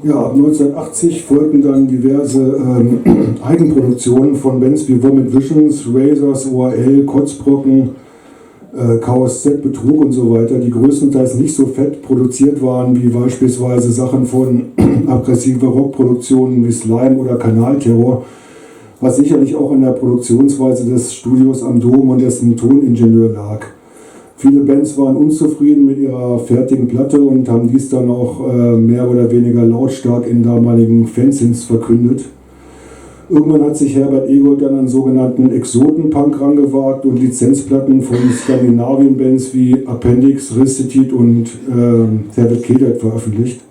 Ja, ab 1980 folgten dann diverse Eigenproduktionen von Bands wie Vomit Visions, Razors, ORL, Kotzbrocken, Chaos Z, Betrug und so weiter, die größtenteils nicht so fett produziert waren wie beispielsweise Sachen von aggressiver Rockproduktionen wie Slime oder Kanalterror, was sicherlich auch in der Produktionsweise des Studios am Dom und dessen Toningenieur lag. Viele Bands waren unzufrieden mit ihrer fertigen Platte und haben dies dann auch mehr oder weniger lautstark in damaligen Fanzines verkündet. Irgendwann hat sich Herbert Egold dann an sogenannten Exoten-Punk rangewagt und Lizenzplatten von Skandinavien-Bands wie Appendix, Recitit und Herbert Kedert veröffentlicht.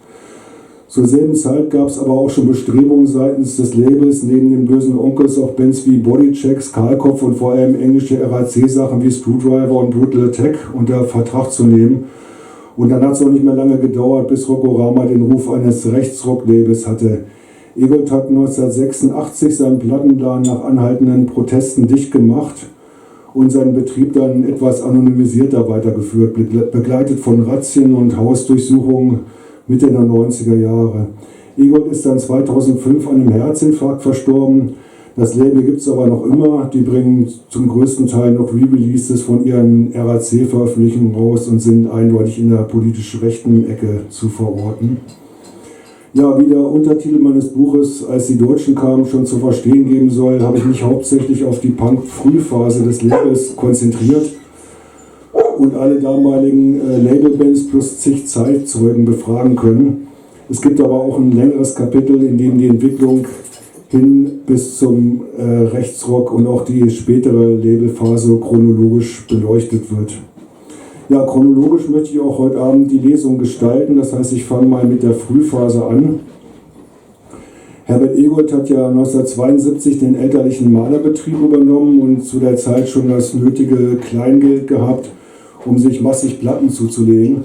Zur selben Zeit gab es aber auch schon Bestrebungen seitens des Labels, neben den bösen Onkels auch Bands wie Bodychecks, Kahlkopf und vor allem englische RAC-Sachen wie Screwdriver und Brutal Attack unter Vertrag zu nehmen. Und dann hat es auch nicht mehr lange gedauert, bis Rockorama den Ruf eines Rechtsrock-Labels hatte. Egold hat 1986 seinen Plattenladen nach anhaltenden Protesten dicht gemacht und seinen Betrieb dann etwas anonymisierter weitergeführt, begleitet von Razzien und Hausdurchsuchungen Mitte der 90er Jahre. Egold ist dann 2005 an einem Herzinfarkt verstorben. Das Label gibt es aber noch immer. Die bringen zum größten Teil noch Re-Releases von ihren RAC-Veröffentlichungen raus und sind eindeutig in der politisch rechten Ecke zu verorten. Ja, wie der Untertitel meines Buches Als die Deutschen kamen schon zu verstehen geben soll, habe ich mich hauptsächlich auf die Punk-Frühphase des Labels konzentriert und alle damaligen Labelbands plus zig Zeitzeugen befragen können. Es gibt aber auch ein längeres Kapitel, in dem die Entwicklung hin bis zum Rechtsrock und auch die spätere Labelphase chronologisch beleuchtet wird. Ja, chronologisch möchte ich auch heute Abend die Lesung gestalten, das heißt, ich fange mal mit der Frühphase an. Herbert Egold hat ja 1972 den elterlichen Malerbetrieb übernommen und zu der Zeit schon das nötige Kleingeld gehabt, um sich massig Platten zuzulegen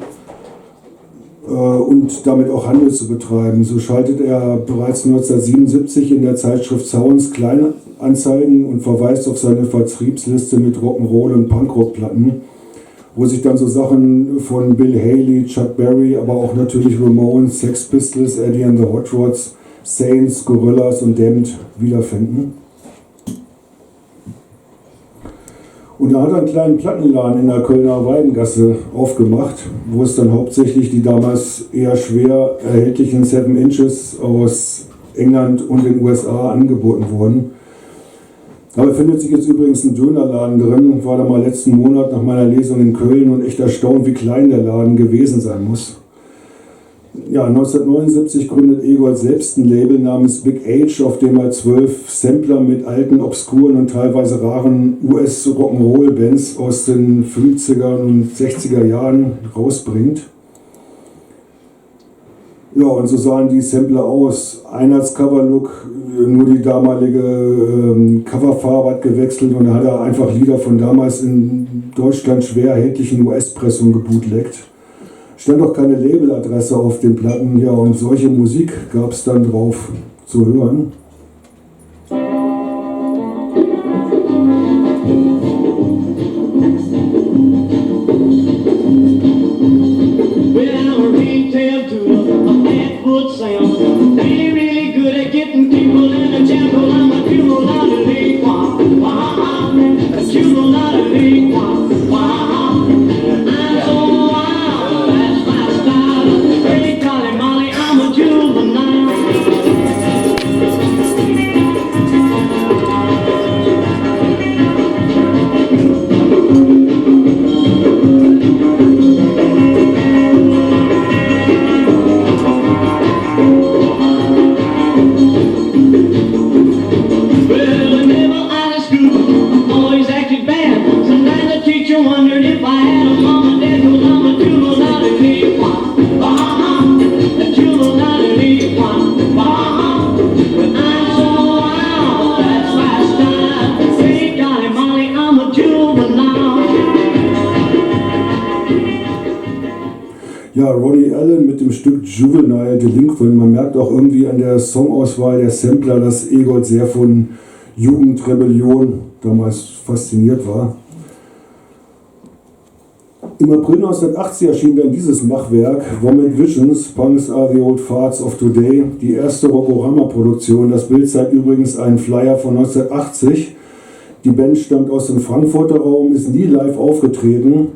und damit auch Handel zu betreiben. So schaltet er bereits 1977 in der Zeitschrift Sounds Kleinanzeigen und verweist auf seine Vertriebsliste mit Rock'n'Roll und Punkrock-Platten, wo sich dann so Sachen von Bill Haley, Chuck Berry, aber auch natürlich Ramones, Sex Pistols, Eddie and the Hot Rods, Saints, Gorillaz und Damned wiederfinden. Und da hat er einen kleinen Plattenladen in der Kölner Weidengasse aufgemacht, wo es dann hauptsächlich die damals eher schwer erhältlichen 7 Inches aus England und den USA angeboten wurden. Da befindet sich jetzt übrigens ein Dönerladen drin, war da mal letzten Monat nach meiner Lesung in Köln und echt erstaunt, wie klein der Laden gewesen sein muss. Ja, 1979 gründet Egold selbst ein Label namens Big H, auf dem er 12 Sampler mit alten, obskuren und teilweise raren US-Rock'n'Roll-Bands aus den 50er und 60er Jahren rausbringt. Ja, und so sahen die Sampler aus. Einheitscover-Look, nur die damalige Coverfarbe hat gewechselt und da hat er einfach Lieder von damals in Deutschland schwer erhältlichen US-Pressungen gebootleggt. Stand auch keine Labeladresse auf den Platten, ja, und solche Musik gab es dann drauf zu hören. Ja, Ronnie Allen mit dem Stück Juvenile Delinquent. Man merkt auch irgendwie an der Songauswahl der Sampler, dass Egold sehr von Jugendrebellion damals fasziniert war. Im April 1980 erschien dann dieses Machwerk, Vomit Visions, Punks Are the Old Farts of Today, die erste Rockorama-Produktion. Das Bild zeigt übrigens einen Flyer von 1980. Die Band stammt aus dem Frankfurter Raum, ist nie live aufgetreten.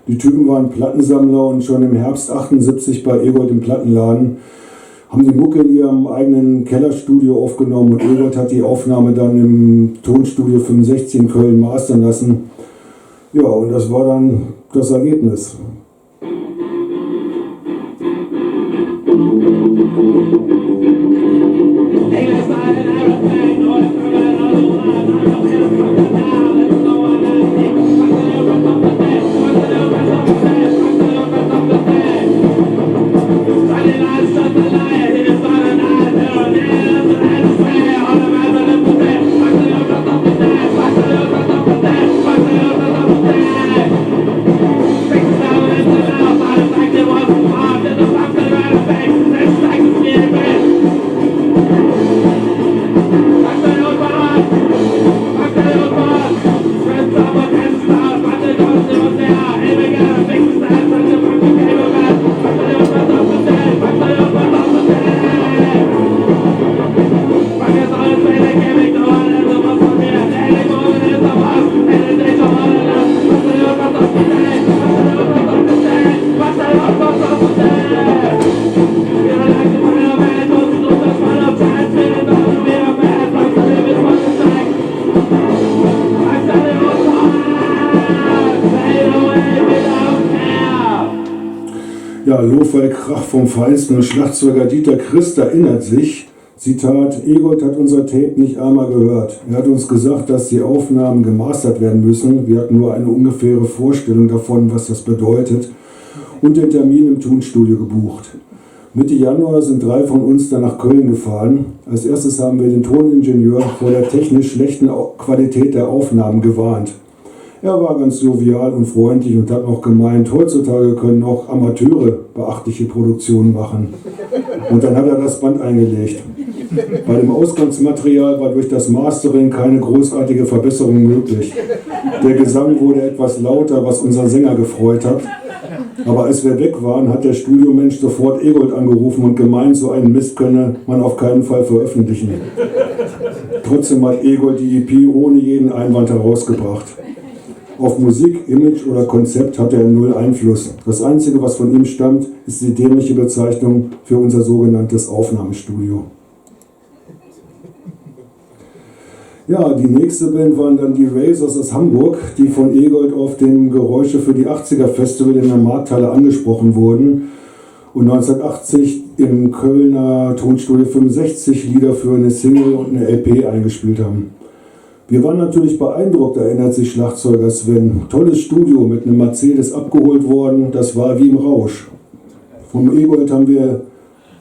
Die Typen waren Plattensammler und schon im Herbst 78 bei Egold im Plattenladen haben die Mucke in ihrem eigenen Kellerstudio aufgenommen und Egold hat die Aufnahme dann im Tonstudio 65 in Köln mastern lassen. Ja, und das war dann das Ergebnis. Ja, Lo-Fi-Krach vom Feinsten und Schlagzeuger Dieter Christ erinnert sich, Zitat, Egold hat unser Tape nicht einmal gehört. Er hat uns gesagt, dass die Aufnahmen gemastert werden müssen. Wir hatten nur eine ungefähre Vorstellung davon, was das bedeutet, und den Termin im Tonstudio gebucht. Mitte Januar sind 3 von uns dann nach Köln gefahren. Als erstes haben wir den Toningenieur vor der technisch schlechten Qualität der Aufnahmen gewarnt. Er war ganz jovial und freundlich und hat auch gemeint, heutzutage können auch Amateure beachtliche Produktionen machen. Und dann hat er das Band eingelegt. Bei dem Ausgangsmaterial war durch das Mastering keine großartige Verbesserung möglich. Der Gesang wurde etwas lauter, was unseren Sänger gefreut hat. Aber als wir weg waren, hat der Studiomensch sofort Egold angerufen und gemeint, so einen Mist könne man auf keinen Fall veröffentlichen. Trotzdem hat Egold die EP ohne jeden Einwand herausgebracht. Auf Musik, Image oder Konzept hat er null Einfluss. Das Einzige, was von ihm stammt, ist die dämliche Bezeichnung für unser sogenanntes Aufnahmestudio. Ja, die nächste Band waren dann die Razors aus Hamburg, die von Egold auf dem Geräusche für die 80er Festival in der Markthalle angesprochen wurden und 1980 im Kölner Tonstudio 65 Lieder für eine Single und eine LP eingespielt haben. Wir waren natürlich beeindruckt, erinnert sich Schlagzeuger Sven. Tolles Studio mit einem Mercedes abgeholt worden, das war wie im Rausch. Vom Egold haben wir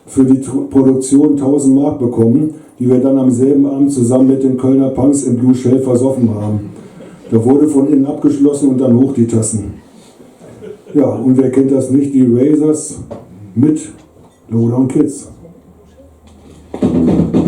für die Produktion 1000 Mark bekommen, die wir dann am selben Abend zusammen mit den Kölner Punks im Blue Shell versoffen haben. Da wurde von innen abgeschlossen und dann hoch die Tassen. Ja, und wer kennt das nicht? Die Razors mit Lowdown Kids. Come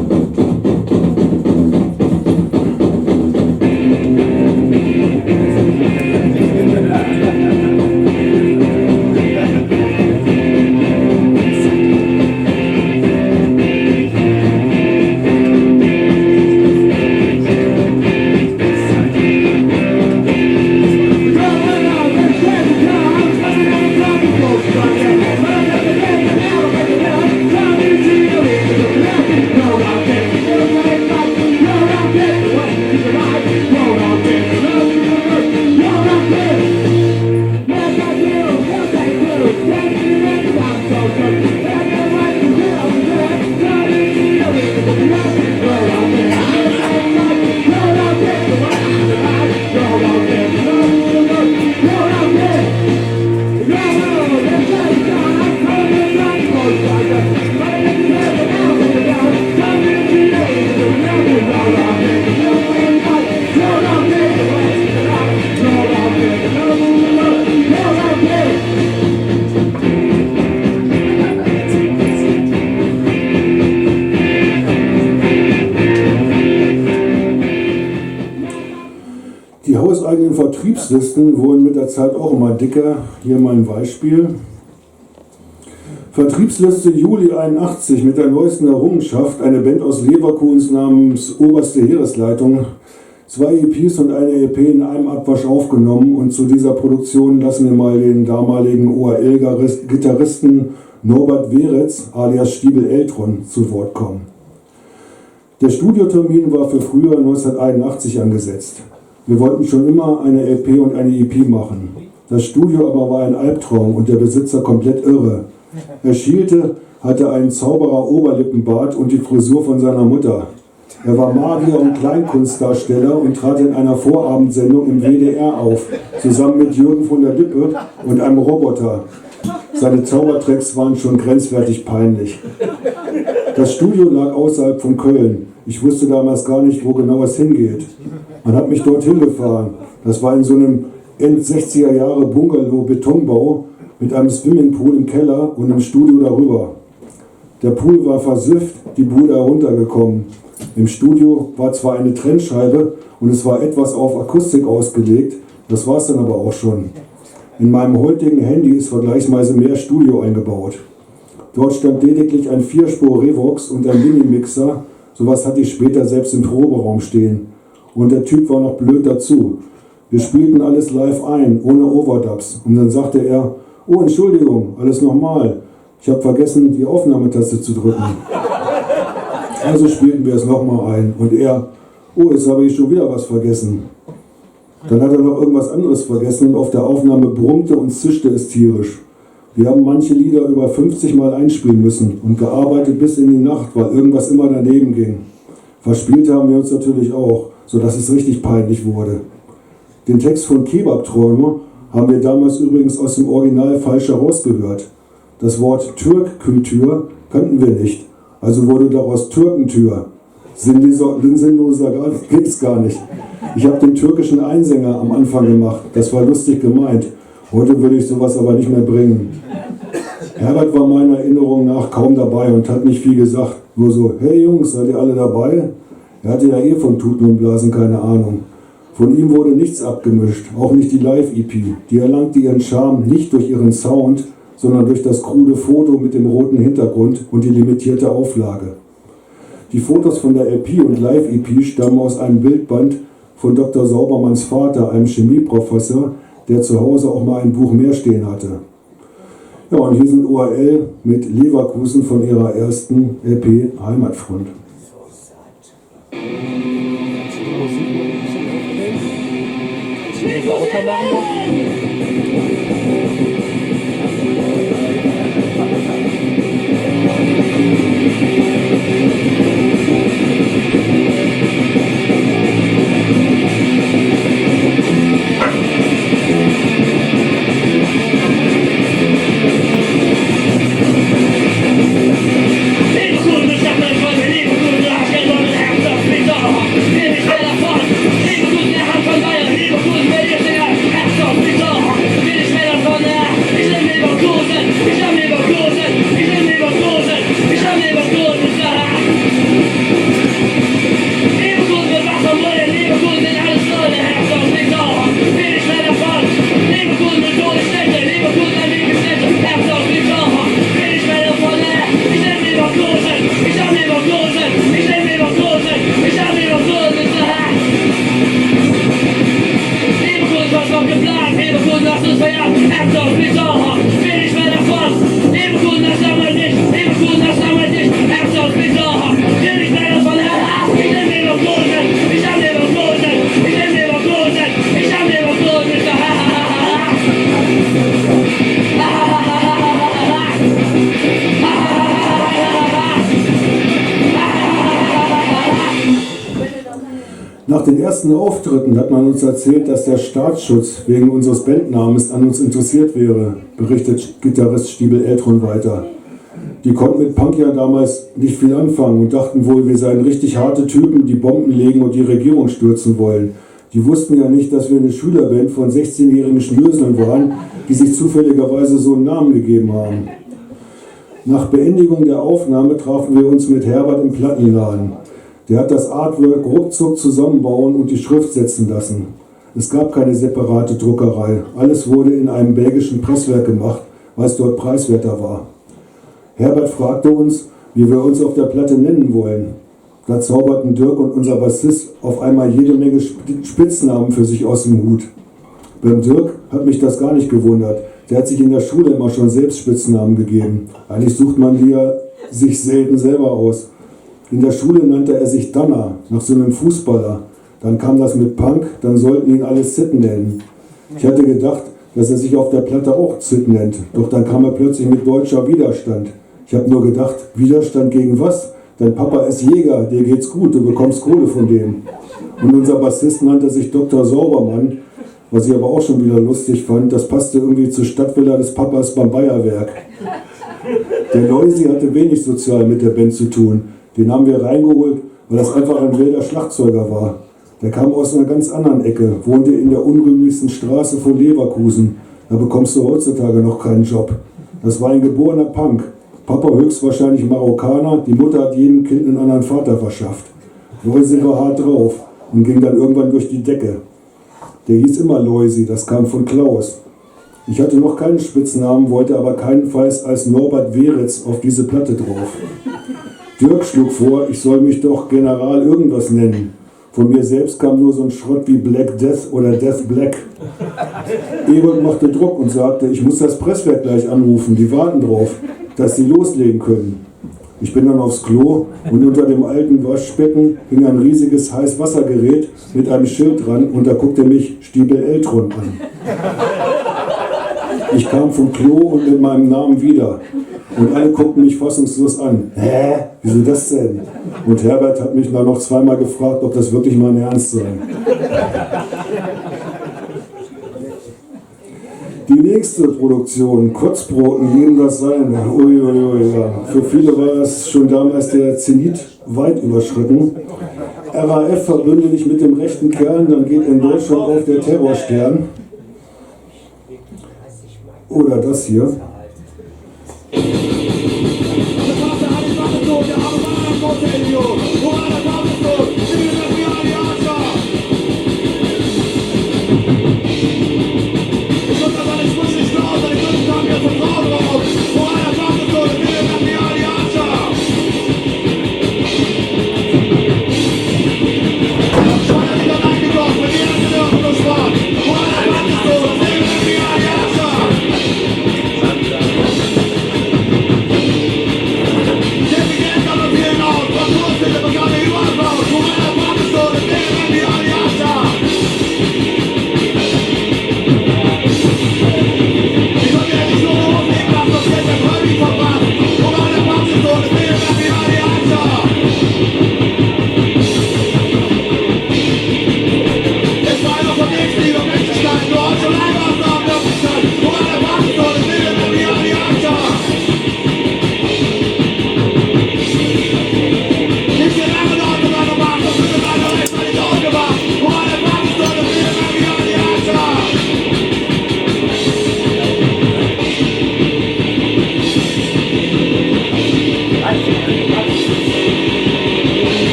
in den Vertriebslisten wurden mit der Zeit auch immer dicker. Hier mal ein Beispiel. Vertriebsliste Juli 81 mit der neuesten Errungenschaft, eine Band aus Leverkusen namens Oberste Heeresleitung, 2 EPs und eine EP in einem Abwasch aufgenommen, und zu dieser Produktion lassen wir mal den damaligen ORL-Gitarristen Norbert Weretz alias Stiebel Eltron zu Wort kommen. Der Studiotermin war für Frühjahr 1981 angesetzt. Wir wollten schon immer eine LP und eine EP machen. Das Studio aber war ein Albtraum und der Besitzer komplett irre. Er schielte, hatte einen Zauberer-Oberlippenbart und die Frisur von seiner Mutter. Er war Magier und Kleinkunstdarsteller und trat in einer Vorabendsendung im WDR auf, zusammen mit Jürgen von der Lippe und einem Roboter. Seine Zaubertricks waren schon grenzwertig peinlich. Das Studio lag außerhalb von Köln. Ich wusste damals gar nicht, wo genau es hingeht. Man hat mich dorthin gefahren. Das war in so einem End-60er Jahre Bungalow-Betonbau mit einem Swimmingpool im Keller und einem Studio darüber. Der Pool war versifft, die Bude heruntergekommen. Im Studio war zwar eine Trennscheibe und es war etwas auf Akustik ausgelegt, das war es dann aber auch schon. In meinem heutigen Handy ist vergleichsweise mehr Studio eingebaut. Dort stand lediglich ein 4-Spur Revox und ein Mini-Mixer, sowas hatte ich später selbst im Proberaum stehen. Und der Typ war noch blöd dazu. Wir spielten alles live ein, ohne Overdubs. Und dann sagte er, oh Entschuldigung, alles nochmal. Ich habe vergessen, die Aufnahmetaste zu drücken. Also spielten wir es nochmal ein. Und er, oh, jetzt habe ich schon wieder was vergessen. Dann hat er noch irgendwas anderes vergessen und auf der Aufnahme brummte und zischte es tierisch. Wir haben manche Lieder über 50 Mal einspielen müssen und gearbeitet bis in die Nacht, weil irgendwas immer daneben ging. Verspielt haben wir uns natürlich auch, sodass es richtig peinlich wurde. Den Text von Kebab-Träume haben wir damals übrigens aus dem Original falsch herausgehört. Das Wort Türk-Kultur kannten wir nicht, also wurde daraus Türkentür. Sinnloser geht es gar nicht. Ich habe den türkischen Einsänger am Anfang gemacht, das war lustig gemeint. Heute würde ich sowas aber nicht mehr bringen. Herbert war meiner Erinnerung nach kaum dabei und hat nicht viel gesagt. Nur so, hey Jungs, seid ihr alle dabei? Er hatte ja von Tuten und Blasen keine Ahnung. Von ihm wurde nichts abgemischt, auch nicht die Live-EP. Die erlangte ihren Charme nicht durch ihren Sound, sondern durch das krude Foto mit dem roten Hintergrund und die limitierte Auflage. Die Fotos von der LP und Live-EP stammen aus einem Bildband von Dr. Saubermanns Vater, einem Chemieprofessor, der zu Hause auch mal ein Buch mehr stehen hatte. Ja, und hier sind ORL mit Leverkusen von ihrer ersten LP Heimatfront. Nach den ersten Auftritten hat man uns erzählt, dass der Staatsschutz wegen unseres Bandnamens an uns interessiert wäre, berichtet Gitarrist Stiebel Eltron weiter. Die konnten mit Punk ja damals nicht viel anfangen und dachten wohl, wir seien richtig harte Typen, die Bomben legen und die Regierung stürzen wollen. Die wussten ja nicht, dass wir eine Schülerband von 16-jährigen Schnöseln waren, die sich zufälligerweise so einen Namen gegeben haben. Nach Beendigung der Aufnahme trafen wir uns mit Herbert im Plattenladen. Der hat das Artwork ruckzuck zusammenbauen und die Schrift setzen lassen. Es gab keine separate Druckerei. Alles wurde in einem belgischen Presswerk gemacht, weil es dort preiswerter war. Herbert fragte uns, wie wir uns auf der Platte nennen wollen. Da zauberten Dirk und unser Bassist auf einmal jede Menge Spitznamen für sich aus dem Hut. Beim Dirk hat mich das gar nicht gewundert. Der hat sich in der Schule immer schon selbst Spitznamen gegeben. Eigentlich sucht man die ja sich selten selber aus. In der Schule nannte er sich Danner, nach so einem Fußballer. Dann kam das mit Punk, dann sollten ihn alle Sid nennen. Ich hatte gedacht, dass er sich auf der Platte auch Sid nennt. Doch dann kam er plötzlich mit deutscher Widerstand. Ich habe nur gedacht, Widerstand gegen was? Dein Papa ist Jäger, dir geht's gut, du bekommst Kohle von dem. Und unser Bassist nannte sich Dr. Saubermann, was ich aber auch schon wieder lustig fand. Das passte irgendwie zur Stadtvilla des Papas beim Bayerwerk. Der Loisi hatte wenig sozial mit der Band zu tun. Den haben wir reingeholt, weil das einfach ein wilder Schlagzeuger war. Der kam aus einer ganz anderen Ecke, wohnte in der unrühmlichsten Straße von Leverkusen. Da bekommst du heutzutage noch keinen Job. Das war ein geborener Punk. Papa höchstwahrscheinlich Marokkaner, die Mutter hat jedem Kind einen anderen Vater verschafft. Loisi war hart drauf und ging dann irgendwann durch die Decke. Der hieß immer Loisi, das kam von Klaus. Ich hatte noch keinen Spitznamen, wollte aber keinenfalls als Norbert Weritz auf diese Platte drauf. Dirk schlug vor, ich soll mich doch General irgendwas nennen. Von mir selbst kam nur so ein Schrott wie Black Death oder Death Black. Egold machte Druck und sagte, ich muss das Presswerk gleich anrufen, die warten drauf, dass sie loslegen können. Ich bin dann aufs Klo und unter dem alten Waschbecken hing ein riesiges Heißwassergerät mit einem Schild dran und da guckte mich Stiebel Eltron an. Ich kam vom Klo und mit meinem Namen wieder. Und alle guckten mich fassungslos an. Hä? Wieso das denn? Und Herbert hat mich dann noch zweimal gefragt, ob das wirklich mein Ernst sei. Die nächste Produktion, Kotzbroten, jedem das sein. Uiuiui, ja. Für viele war das schon damals der Zenit weit überschritten. RAF verbünde dich mit dem rechten Kern, dann geht in Deutschland auf der Terrorstern. Oder das hier.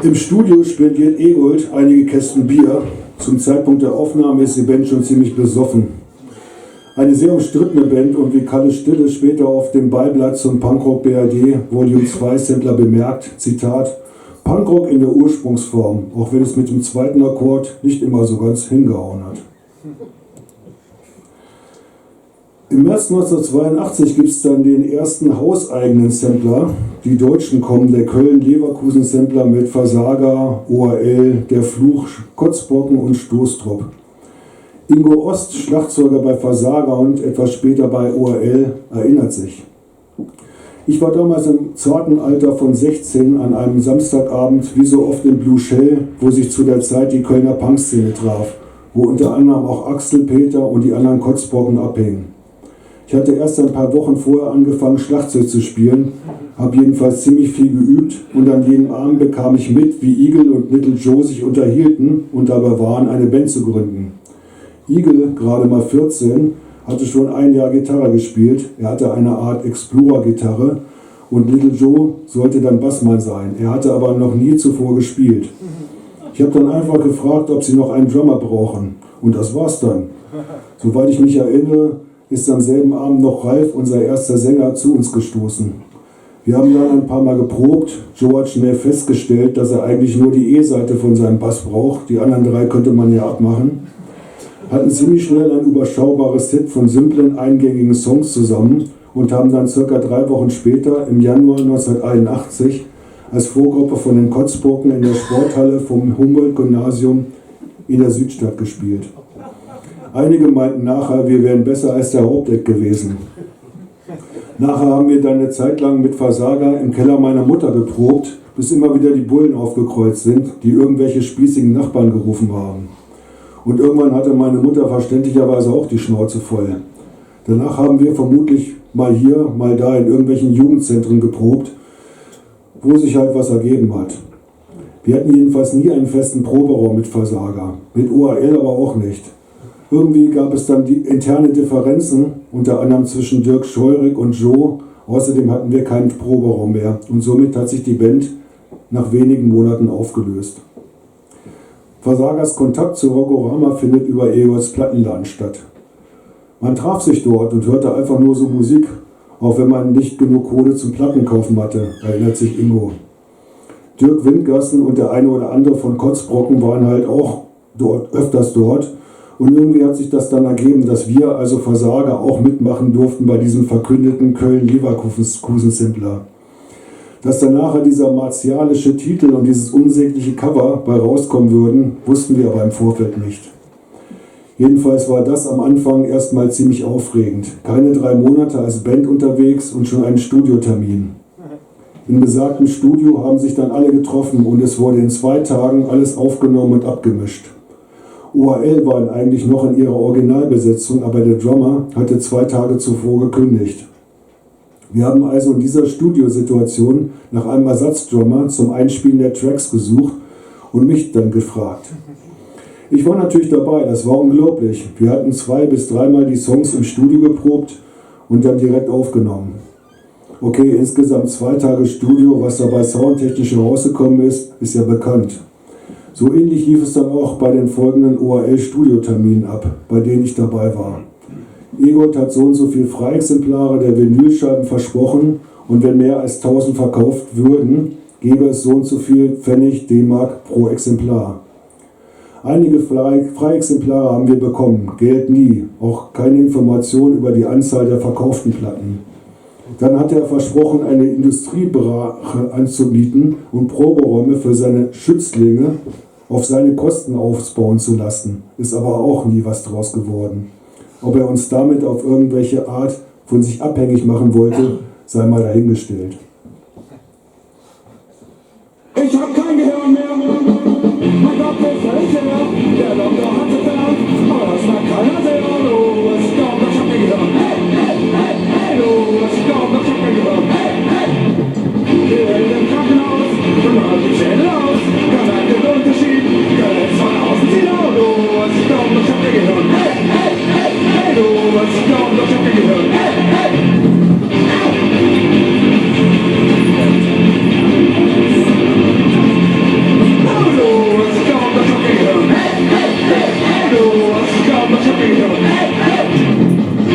Im Studio spendiert Egold einige Kästen Bier. Zum Zeitpunkt der Aufnahme ist die Band schon ziemlich besoffen. Eine sehr umstrittene Band und wie Kalle Stille später auf dem Beiblatt zum Punkrock BRD Volume 2 Sampler bemerkt, Zitat, Punkrock in der Ursprungsform, auch wenn es mit dem zweiten Akkord nicht immer so ganz hingehauen hat. Im März 1982 gibt es dann den ersten hauseigenen Sampler. Die Deutschen kommen, der Köln-Leverkusen-Sampler mit Versager, ORL, Der Fluch, Kotzbrocken und Stoßtrupp. Ingo Ost, Schlagzeuger bei Versager und etwas später bei ORL, erinnert sich. Ich war damals im zarten Alter von 16 an einem Samstagabend, wie so oft in Blue Shell, wo sich zu der Zeit die Kölner Punkszene traf, wo unter anderem auch Axel, Peter und die anderen Kotzbrocken abhingen. Ich hatte erst ein paar Wochen vorher angefangen, Schlagzeug zu spielen, habe jedenfalls ziemlich viel geübt und an jedem Abend bekam ich mit, wie Eagle und Little Joe sich unterhielten und dabei waren, eine Band zu gründen. Eagle, gerade mal 14, hatte schon ein Jahr Gitarre gespielt, er hatte eine Art Explorer-Gitarre und Little Joe sollte dann Bassmann sein. Er hatte aber noch nie zuvor gespielt. Ich habe dann einfach gefragt, ob sie noch einen Drummer brauchen. Und das war's dann. Soweit ich mich erinnere, ist am selben Abend noch Ralf, unser erster Sänger, zu uns gestoßen. Wir haben dann ein paar Mal geprobt. Joe hat schnell festgestellt, dass er eigentlich nur die E-Seite von seinem Bass braucht. Die anderen 3 könnte man ja abmachen. Hatten ziemlich schnell ein überschaubares Set von simplen, eingängigen Songs zusammen und haben dann ca. 3 Wochen später, im Januar 1981, als Vorgruppe von den Kotzbrocken in der Sporthalle vom Humboldt-Gymnasium in der Südstadt gespielt. Einige meinten nachher, wir wären besser als der Hauptact gewesen. Nachher haben wir dann eine Zeit lang mit Versager im Keller meiner Mutter geprobt, bis immer wieder die Bullen aufgekreuzt sind, die irgendwelche spießigen Nachbarn gerufen haben. Und irgendwann hatte meine Mutter verständlicherweise auch die Schnauze voll. Danach haben wir vermutlich mal hier, mal da in irgendwelchen Jugendzentren geprobt, wo sich halt was ergeben hat. Wir hatten jedenfalls nie einen festen Proberaum mit Versager, mit ORL aber auch nicht. Irgendwie gab es dann die interne Differenzen, unter anderem zwischen Dirk Scheurig und Joe. Außerdem hatten wir keinen Proberaum mehr und somit hat sich die Band nach wenigen Monaten aufgelöst. Versagers Kontakt zu Rockorama findet über Egolts Plattenladen statt. Man traf sich dort und hörte einfach nur so Musik, auch wenn man nicht genug Kohle zum Plattenkaufen hatte, erinnert sich Ingo. Dirk Windgassen und der eine oder andere von Kotzbrocken waren halt auch öfters dort. Und irgendwie hat sich das dann ergeben, dass wir, also Versager, auch mitmachen durften bei diesem verkündeten Köln-Leverkusen-Sampler. Dass dann nachher dieser martialische Titel und dieses unsägliche Cover bei rauskommen würden, wussten wir aber im Vorfeld nicht. Jedenfalls war das am Anfang erstmal ziemlich aufregend. Keine 3 Monate als Band unterwegs und schon einen Studiotermin. Im besagten Studio haben sich dann alle getroffen und es wurde in 2 Tagen alles aufgenommen und abgemischt. ORL waren eigentlich noch in ihrer Originalbesetzung, aber der Drummer hatte 2 Tage zuvor gekündigt. Wir haben also in dieser Studiosituation nach einem Ersatzdrummer zum Einspielen der Tracks gesucht und mich dann gefragt. Ich war natürlich dabei, das war unglaublich. Wir hatten 2 bis 3 Mal die Songs im Studio geprobt und dann direkt aufgenommen. Okay, insgesamt 2 Tage Studio, was dabei soundtechnisch rausgekommen ist, ist ja bekannt. So ähnlich lief es dann auch bei den folgenden ORL-Studioterminen ab, bei denen ich dabei war. Egolt hat so und so viel Freiexemplare der Vinylscheiben versprochen und wenn mehr als 1000 verkauft würden, gäbe es so und so viel Pfennig D-Mark pro Exemplar. Einige Freiexemplare haben wir bekommen, Geld nie, auch keine Information über die Anzahl der verkauften Platten. Dann hat er versprochen, eine Industriebrache anzubieten und Proberäume für seine Schützlinge auf seine Kosten aufbauen zu lassen. Ist aber auch nie was draus geworden. Ob er uns damit auf irgendwelche Art von sich abhängig machen wollte, sei mal dahingestellt. Ich hab kein Gehirn mehr, mein Kopf ist völlig leer, der Doktor hat es verlangt, aber das mag keiner sehen. Hallo, ich glaub, ich hab kein Gehirn. Hey, hey, hey, hey, hallo, ich glaub, ich hab kein Gehirn. Hey, hey, wir in dem Krankenhaus, und man hat die Zähne aus, kann man den Unterschied, kann es von außen sehen. Hallo, ich glaub, ich hab kein Gehirn. Hey, hey, hey, hey, hallo, ich glaub, ich hab kein Gehirn. Hey, hey.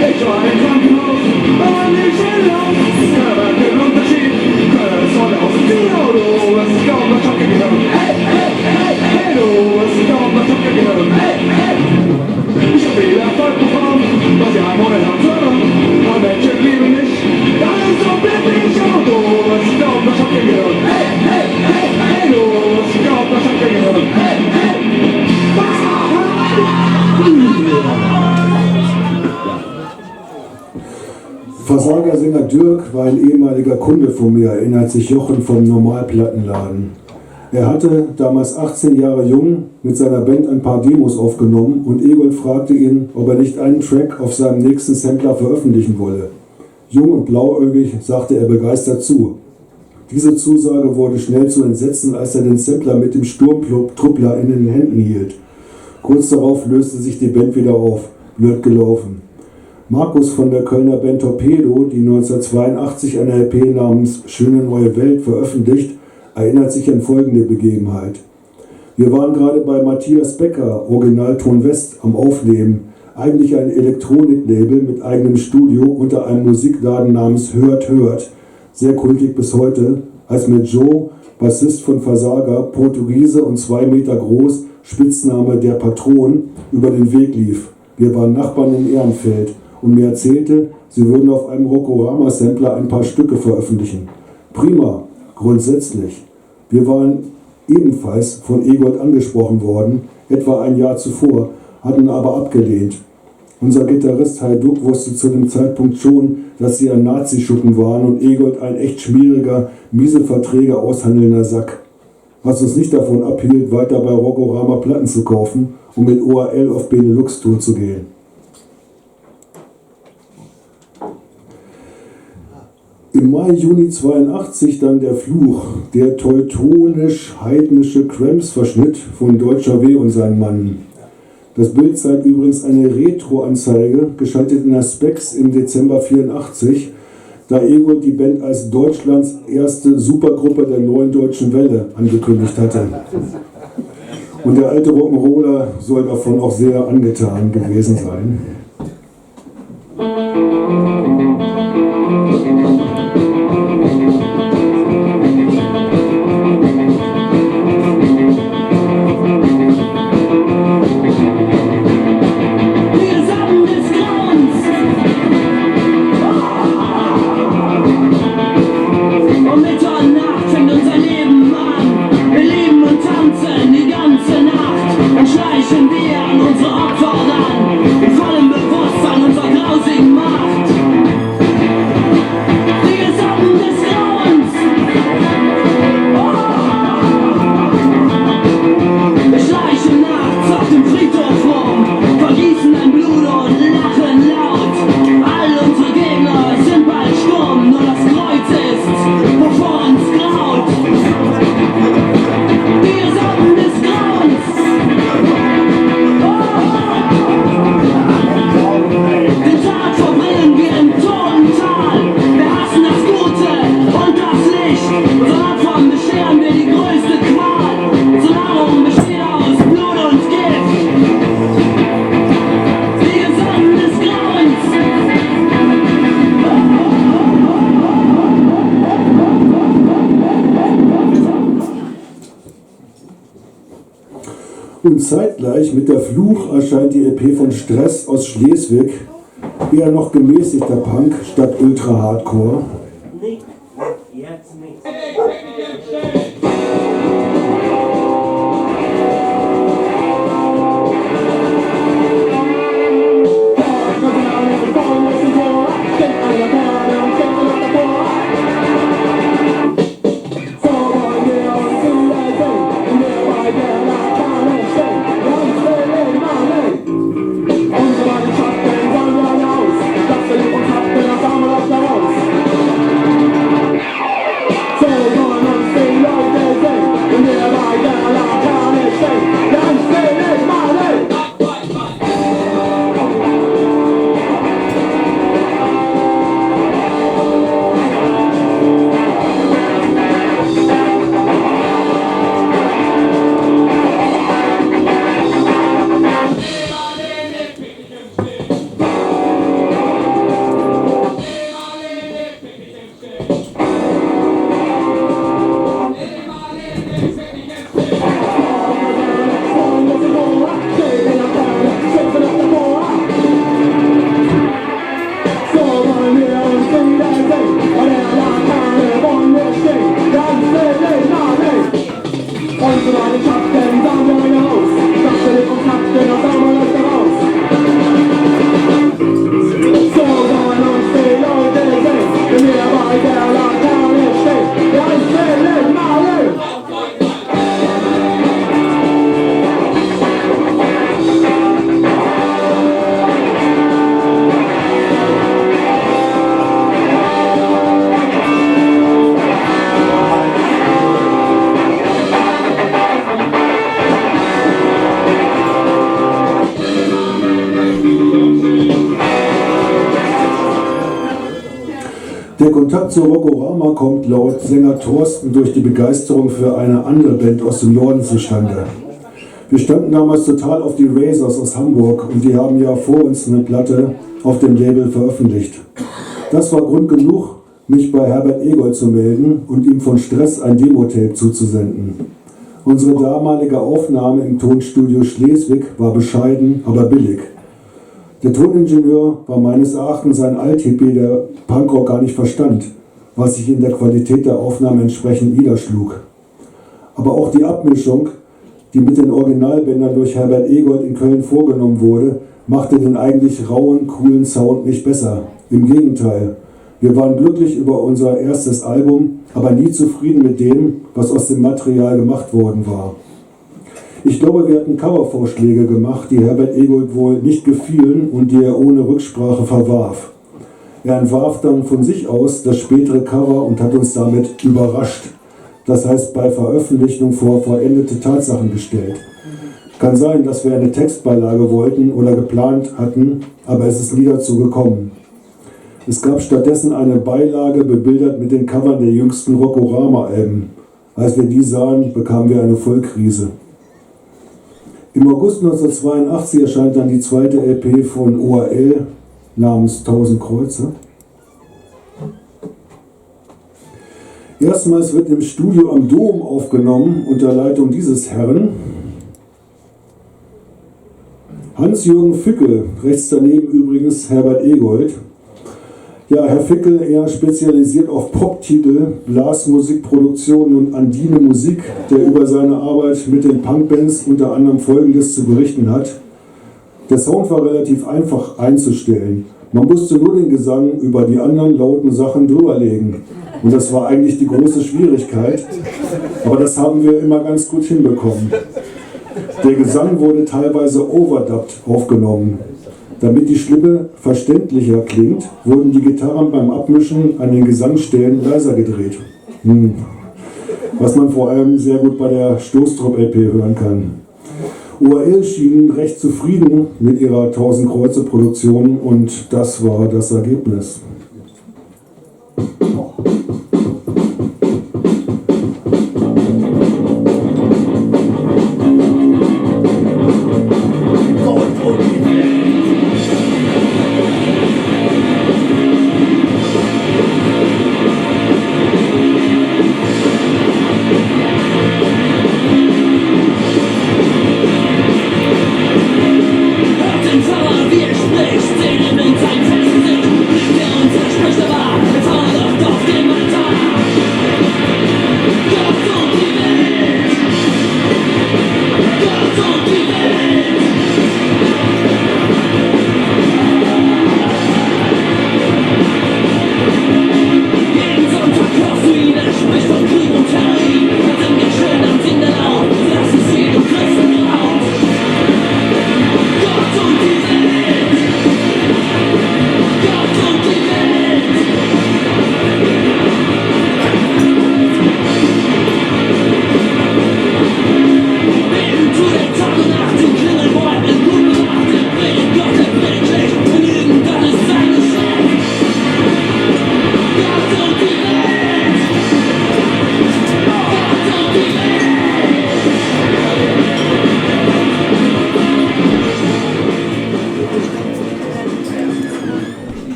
Ich war im Krankenhaus, aber nicht schnell aus. Keiner merkt den Unterschied, keiner ist von außen sehen. Oh, du hast kaum das Schocke gehört. Hey, hey, hey, hey, du hast kaum das Schocke gehört. Hey, hey. Ich hab viel Erfolg bekommen, was ich einmal in Hand höre. Aber Menschen lieben mich, das ist so blöd. Oh, du hast kaum das Schocke gehört. Hey, hey, hey, hey, du hast kaum das Schocke gehört. Hey, hey. Versagersänger Dirk war ein ehemaliger Kunde von mir, erinnert sich Jochen vom Normalplattenladen. Er hatte, damals 18 Jahre jung, mit seiner Band ein paar Demos aufgenommen und Egolt fragte ihn, ob er nicht einen Track auf seinem nächsten Sampler veröffentlichen wolle. Jung und blauäugig sagte er begeistert zu. Diese Zusage wurde schnell zu Entsetzen, als er den Sampler mit dem Sturmtruppler in den Händen hielt. Kurz darauf löste sich die Band wieder auf. Blöd gelaufen. Markus von der Kölner Band Torpedo, die 1982 eine LP namens Schöne neue Welt veröffentlicht, erinnert sich an folgende Begebenheit. Wir waren gerade bei Matthias Becker, Originalton West, am Aufnehmen, eigentlich ein Elektroniklabel mit eigenem Studio unter einem Musikladen namens Hört Hört, sehr kultig bis heute, als mit Joe, Bassist von Versager, Portugiese und 2 Meter groß, Spitzname der Patron, über den Weg lief. Wir waren Nachbarn in Ehrenfeld und mir erzählte, sie würden auf einem Rokorama-Sampler ein paar Stücke veröffentlichen. Prima, grundsätzlich. Wir waren ebenfalls von Egold angesprochen worden, etwa ein Jahr zuvor, hatten aber abgelehnt. Unser Gitarrist Hajduk wusste zu dem Zeitpunkt schon, dass sie ein Nazischuppen waren und Egold ein echt schmieriger, miese Verträge aushandelnder Sack. Was uns nicht davon abhielt, weiter bei Rokorama Platten zu kaufen und mit ORL auf Benelux-Tour zu gehen. Im Mai, Juni 82 dann der Fluch, der teutonisch-heidnische Cramps-Verschnitt von Deutscher W. und seinen Mann. Das Bild zeigt übrigens eine Retro-Anzeige, geschaltet in der Spex im Dezember 84, da Egold die Band als Deutschlands erste Supergruppe der neuen deutschen Welle angekündigt hatte. Und der alte Rock'n'Roller soll davon auch sehr angetan gewesen sein. Und zeitgleich mit der Fluch erscheint die EP von Stress aus Schleswig, eher noch gemäßigter Punk statt Ultra-Hardcore. Nee, jetzt nicht. Der Kontakt zu Rokorama kommt laut Sänger Thorsten durch die Begeisterung für eine andere Band aus dem Norden zustande. Wir standen damals total auf die Razors aus Hamburg und die haben ja vor uns eine Platte auf dem Label veröffentlicht. Das war Grund genug, mich bei Herbert Egold zu melden und ihm von Stress ein Demo-Tape zuzusenden. Unsere damalige Aufnahme im Tonstudio Schleswig war bescheiden, aber billig. Der Toningenieur war meines Erachtens ein Alt-Hippie, der Punkrock gar nicht verstand, was sich in der Qualität der Aufnahme entsprechend niederschlug. Aber auch die Abmischung, die mit den Originalbändern durch Herbert Egold in Köln vorgenommen wurde, machte den eigentlich rauen, coolen Sound nicht besser. Im Gegenteil, wir waren glücklich über unser erstes Album, aber nie zufrieden mit dem, was aus dem Material gemacht worden war. Ich glaube, wir hatten Covervorschläge gemacht, die Herbert Egold wohl nicht gefielen und die er ohne Rücksprache verwarf. Er entwarf dann von sich aus das spätere Cover und hat uns damit überrascht. Das heißt, bei Veröffentlichung vor vollendete Tatsachen gestellt. Kann sein, dass wir eine Textbeilage wollten oder geplant hatten, aber es ist nie dazu gekommen. Es gab stattdessen eine Beilage, bebildert mit den Covern der jüngsten Rokorama-Alben. Als wir die sahen, bekamen wir eine Vollkrise. Im August 1982 erscheint dann die zweite LP von ORL namens 1000 Kreuze. Erstmals wird im Studio am Dom aufgenommen unter Leitung dieses Herrn. Hans-Jürgen Fickel, rechts daneben übrigens Herbert Egold. Ja, Herr Fickel eher spezialisiert auf Pop-Titel, Blasmusikproduktionen und andine Musik, der über seine Arbeit mit den Punkbands unter anderem Folgendes zu berichten hat. Der Sound war relativ einfach einzustellen. Man musste nur den Gesang über die anderen lauten Sachen drüberlegen. Und das war eigentlich die große Schwierigkeit. Aber das haben wir immer ganz gut hinbekommen. Der Gesang wurde teilweise overdubbed aufgenommen. Damit die Stimme verständlicher klingt, wurden die Gitarren beim Abmischen an den Gesangsstellen leiser gedreht. Was man vor allem sehr gut bei der Stoßtrupp-LP hören kann. ORL schien recht zufrieden mit ihrer 1000 Kreuze Produktion und das war das Ergebnis.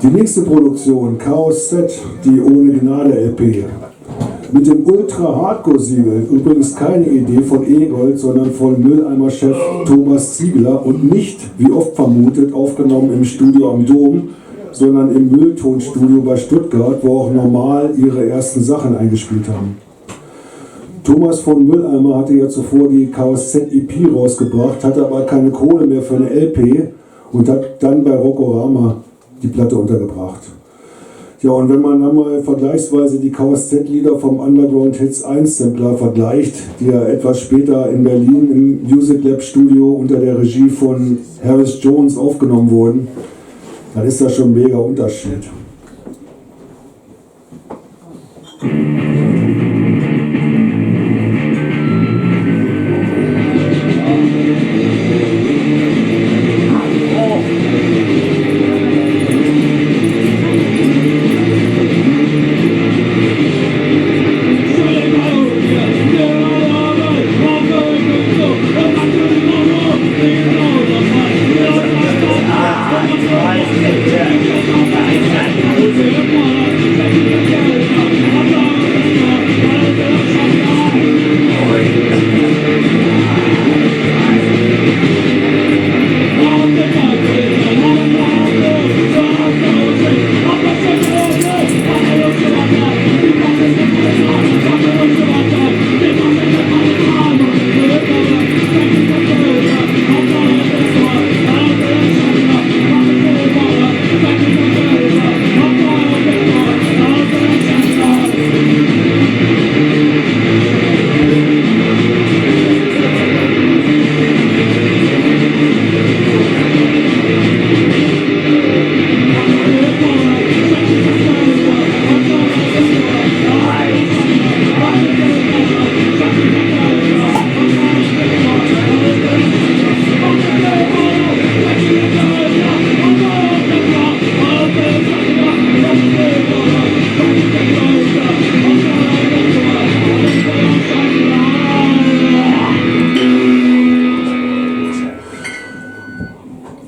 Die nächste Produktion, Chaos Z, die Ohne Gnade LP. Mit dem Ultra-Hardcore-Siegel, übrigens keine Idee von Egold, sondern von Mülleimer-Chef Thomas Ziegler und nicht, wie oft vermutet, aufgenommen im Studio am Dom, sondern im Mülltonstudio bei Stuttgart, wo auch Normal ihre ersten Sachen eingespielt haben. Thomas von Mülleimer hatte ja zuvor die Chaos Z EP rausgebracht, hatte aber keine Kohle mehr für eine LP und hat dann bei Rokorama die Platte untergebracht. Ja, und wenn man dann mal vergleichsweise die Chaos Z-Lieder vom Underground Hits 1 Sampler vergleicht, die ja etwas später in Berlin im Music Lab Studio unter der Regie von Harris Jones aufgenommen wurden, dann ist das schon ein mega Unterschied.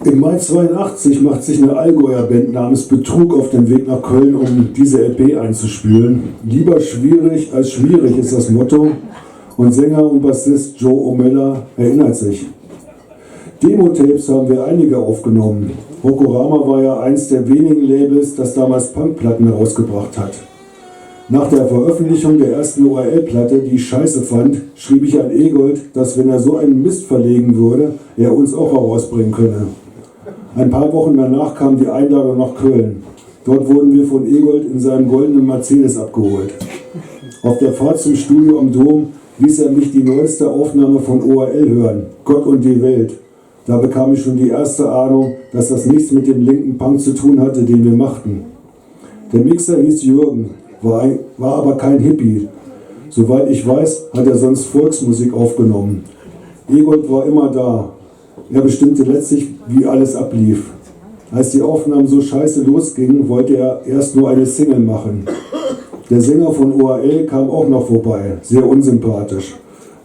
Im Mai 82 macht sich eine Allgäuer Band namens Betrug auf den Weg nach Köln, um diese LP einzuspielen. Lieber schwierig als schwierig ist das Motto, und Sänger und Bassist Joe O'Mella erinnert sich. Demo-Tapes haben wir einige aufgenommen. Rokorama war ja eins der wenigen Labels, das damals Punkplatten herausgebracht hat. Nach der Veröffentlichung der ersten ORL-Platte, die ich scheiße fand, schrieb ich an Egold, dass wenn er so einen Mist verlegen würde, er uns auch herausbringen könne. Ein paar Wochen danach kam die Einladung nach Köln. Dort wurden wir von Egold in seinem goldenen Mercedes abgeholt. Auf der Fahrt zum Studio am Dom ließ er mich die neueste Aufnahme von ORL hören, Gott und die Welt. Da bekam ich schon die erste Ahnung, dass das nichts mit dem linken Punk zu tun hatte, den wir machten. Der Mixer hieß Jürgen, war aber kein Hippie. Soweit ich weiß, hat er sonst Volksmusik aufgenommen. Egold war immer da. Er bestimmte letztlich, wie alles ablief. Als die Aufnahmen so scheiße losgingen, wollte er erst nur eine Single machen. Der Sänger von ORL kam auch noch vorbei, sehr unsympathisch.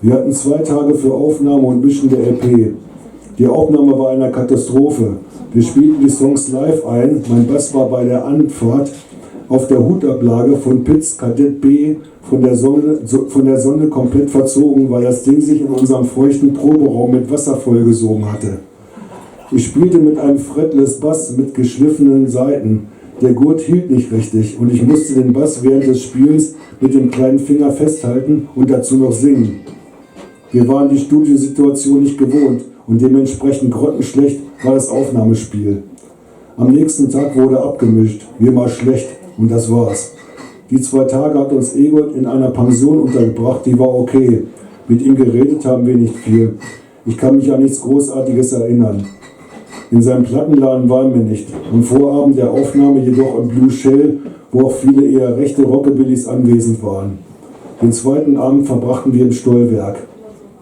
Wir hatten 2 Tage für Aufnahme und Mischen der LP. Die Aufnahme war eine Katastrophe. Wir spielten die Songs live ein, mein Bass war bei der Anfahrt auf der Hutablage von Pitts Kadett B von der Sonne komplett verzogen, weil das Ding sich in unserem feuchten Proberaum mit Wasser vollgesogen hatte. Ich spielte mit einem Fretless Bass mit geschliffenen Saiten. Der Gurt hielt nicht richtig und ich musste den Bass während des Spiels mit dem kleinen Finger festhalten und dazu noch singen. Wir waren die Studiosituation nicht gewohnt und dementsprechend grottenschlecht war das Aufnahmespiel. Am nächsten Tag wurde abgemischt, wir mal schlecht und das war's. Die 2 Tage hat uns Egold in einer Pension untergebracht, die war okay. Mit ihm geredet haben wir nicht viel. Ich kann mich an nichts Großartiges erinnern. In seinem Plattenladen waren wir nicht. Am Vorabend der Aufnahme jedoch im Blue Shell, wo auch viele eher rechte Rockabillys anwesend waren. Den zweiten Abend verbrachten wir im Stollwerk.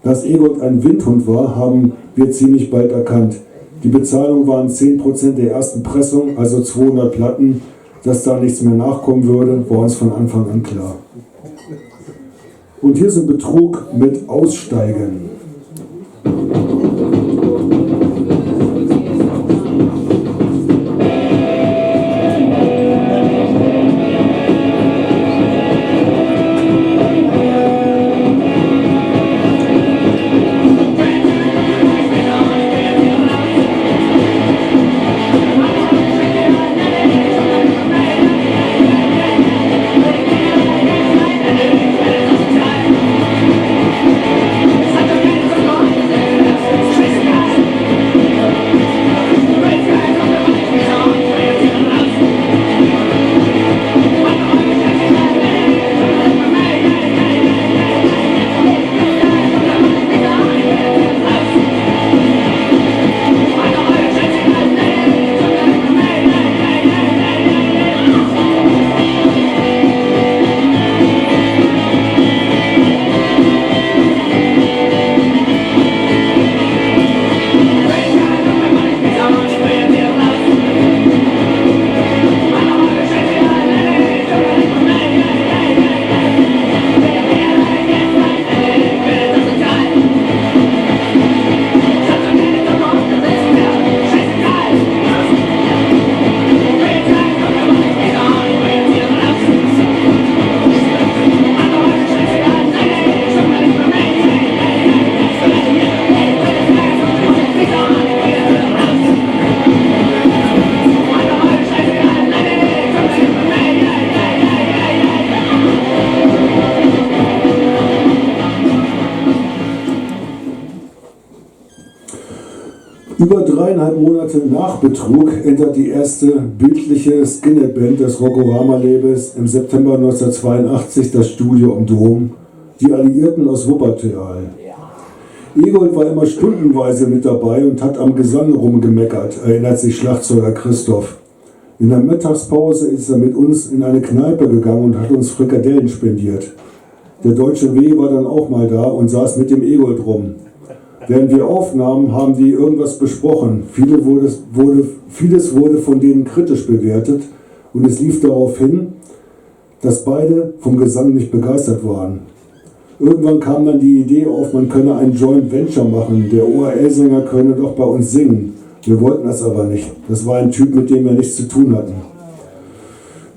Dass Egold ein Windhund war, haben wir ziemlich bald erkannt. Die Bezahlung waren 10% der ersten Pressung, also 200 Platten. Dass da nichts mehr nachkommen würde, war uns von Anfang an klar. Und hier ist ein Betrug mit Aussteigen. It's Über 3,5 Monate nach Betrug entert die erste bildliche Skinhead-Band des Rokorama-Labels im September 1982 das Studio am Dom, die Alliierten aus Wuppertal. Egold war immer stundenweise mit dabei und hat am Gesang rumgemeckert, erinnert sich Schlagzeuger Christoph. In der Mittagspause ist er mit uns in eine Kneipe gegangen und hat uns Frikadellen spendiert. Der Deutsche W. war dann auch mal da und saß mit dem Egold rum. Während wir aufnahmen, haben die irgendwas besprochen. Vieles wurde von denen kritisch bewertet und es lief darauf hin, dass beide vom Gesang nicht begeistert waren. Irgendwann kam dann die Idee auf, man könne ein Joint Venture machen. Der ORL-Sänger könne doch bei uns singen. Wir wollten das aber nicht. Das war ein Typ, mit dem wir nichts zu tun hatten.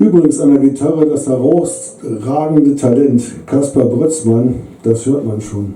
Übrigens an der Gitarre das herausragende Talent Kaspar Brötzmann, das hört man schon.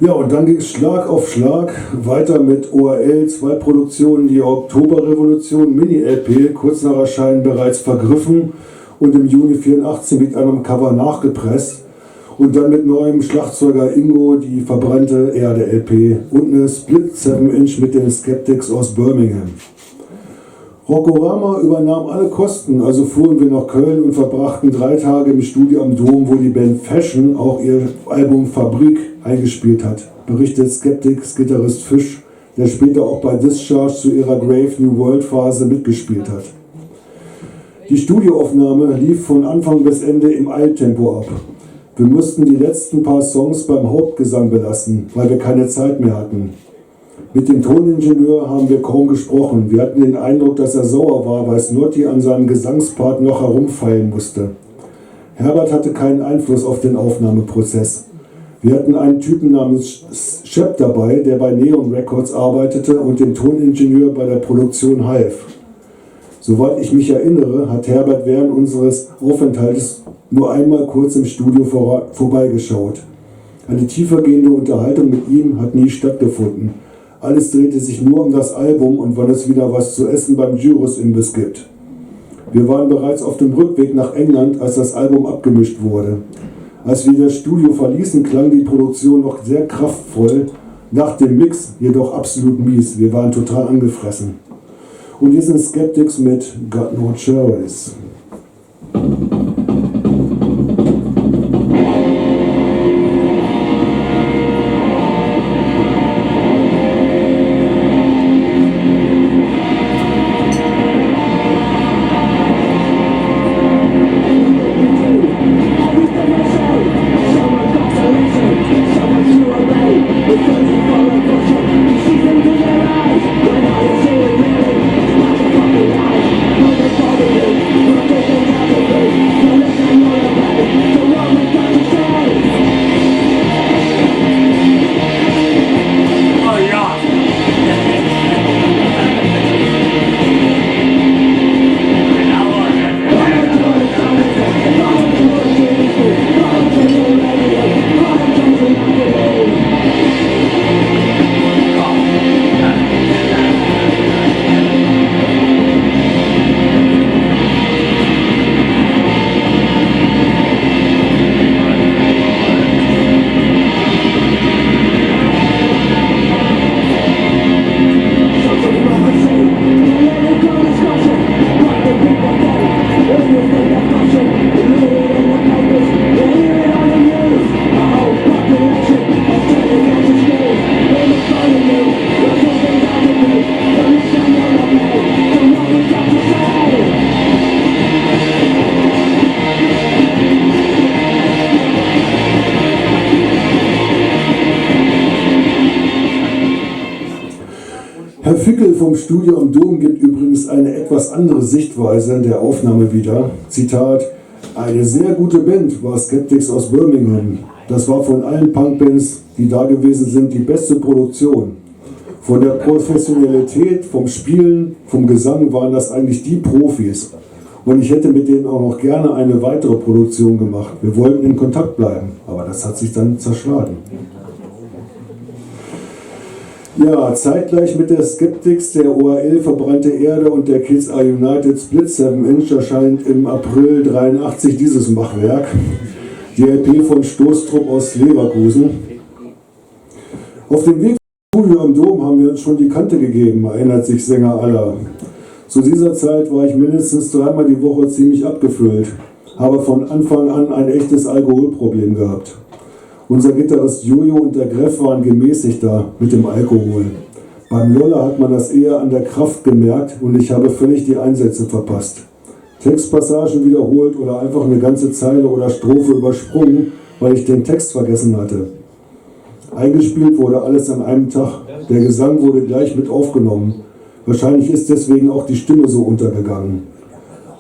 Ja, und dann ging es Schlag auf Schlag weiter mit ORL, 2 Produktionen, die Oktoberrevolution, Mini-LP, kurz nach Erscheinen bereits vergriffen und im Juni 84 mit einem Cover nachgepresst und dann mit neuem Schlagzeuger Ingo die verbrannte Erde-LP und eine Split 7-Inch mit den Skeptics aus Birmingham. Rokorama übernahm alle Kosten, also fuhren wir nach Köln und verbrachten 3 Tage im Studio am Dom, wo die Band Fashion auch ihr Album Fabrik eingespielt hat, berichtet Skeptics Gitarrist Fisch, der später auch bei Discharge zu ihrer Grave New World Phase mitgespielt hat. Die Studioaufnahme lief von Anfang bis Ende im Eiltempo ab. Wir mussten die letzten paar Songs beim Hauptgesang belassen, weil wir keine Zeit mehr hatten. Mit dem Toningenieur haben wir kaum gesprochen. Wir hatten den Eindruck, dass er sauer war, weil Snotti an seinem Gesangspart noch herumfeilen musste. Herbert hatte keinen Einfluss auf den Aufnahmeprozess. Wir hatten einen Typen namens Shep dabei, der bei Neon Records arbeitete und dem Toningenieur bei der Produktion half. Soweit ich mich erinnere, hat Herbert während unseres Aufenthaltes nur einmal kurz im Studio vorbeigeschaut. Eine tiefergehende Unterhaltung mit ihm hat nie stattgefunden. Alles drehte sich nur um das Album und wann es wieder was zu essen beim Gyros-Imbiss gibt. Wir waren bereits auf dem Rückweg nach England, als das Album abgemischt wurde. Als wir das Studio verließen, klang die Produktion noch sehr kraftvoll, nach dem Mix jedoch absolut mies. Wir waren total angefressen. Und hier sind Skeptics mit Got No Choice. When I was Herr Fickel vom Studio am Dom gibt übrigens eine etwas andere Sichtweise der Aufnahme wieder. Zitat: Eine sehr gute Band war Skeptics aus Birmingham. Das war von allen Punkbands, die da gewesen sind, die beste Produktion. Von der Professionalität, vom Spielen, vom Gesang waren das eigentlich die Profis. Und ich hätte mit denen auch noch gerne eine weitere Produktion gemacht. Wir wollten in Kontakt bleiben, aber das hat sich dann zerschlagen. Ja, zeitgleich mit der Skeptics, der ORL Verbrannte Erde und der Kids Are United Split 7 Inch erscheint im April 83 dieses Machwerk. Die LP von Stoßtrupp aus Leverkusen. Auf dem Weg zum Studio am Dom haben wir uns schon die Kante gegeben, erinnert sich Sänger Aller. Zu dieser Zeit war ich mindestens 3-mal die Woche ziemlich abgefüllt, habe von Anfang an ein echtes Alkoholproblem gehabt. Unser Gitarrist Jojo und der Greff waren gemäßigter mit dem Alkohol. Beim Lolla hat man das eher an der Kraft gemerkt und ich habe völlig die Einsätze verpasst. Textpassagen wiederholt oder einfach eine ganze Zeile oder Strophe übersprungen, weil ich den Text vergessen hatte. Eingespielt wurde alles an einem Tag. Der Gesang wurde gleich mit aufgenommen. Wahrscheinlich ist deswegen auch die Stimme so untergegangen.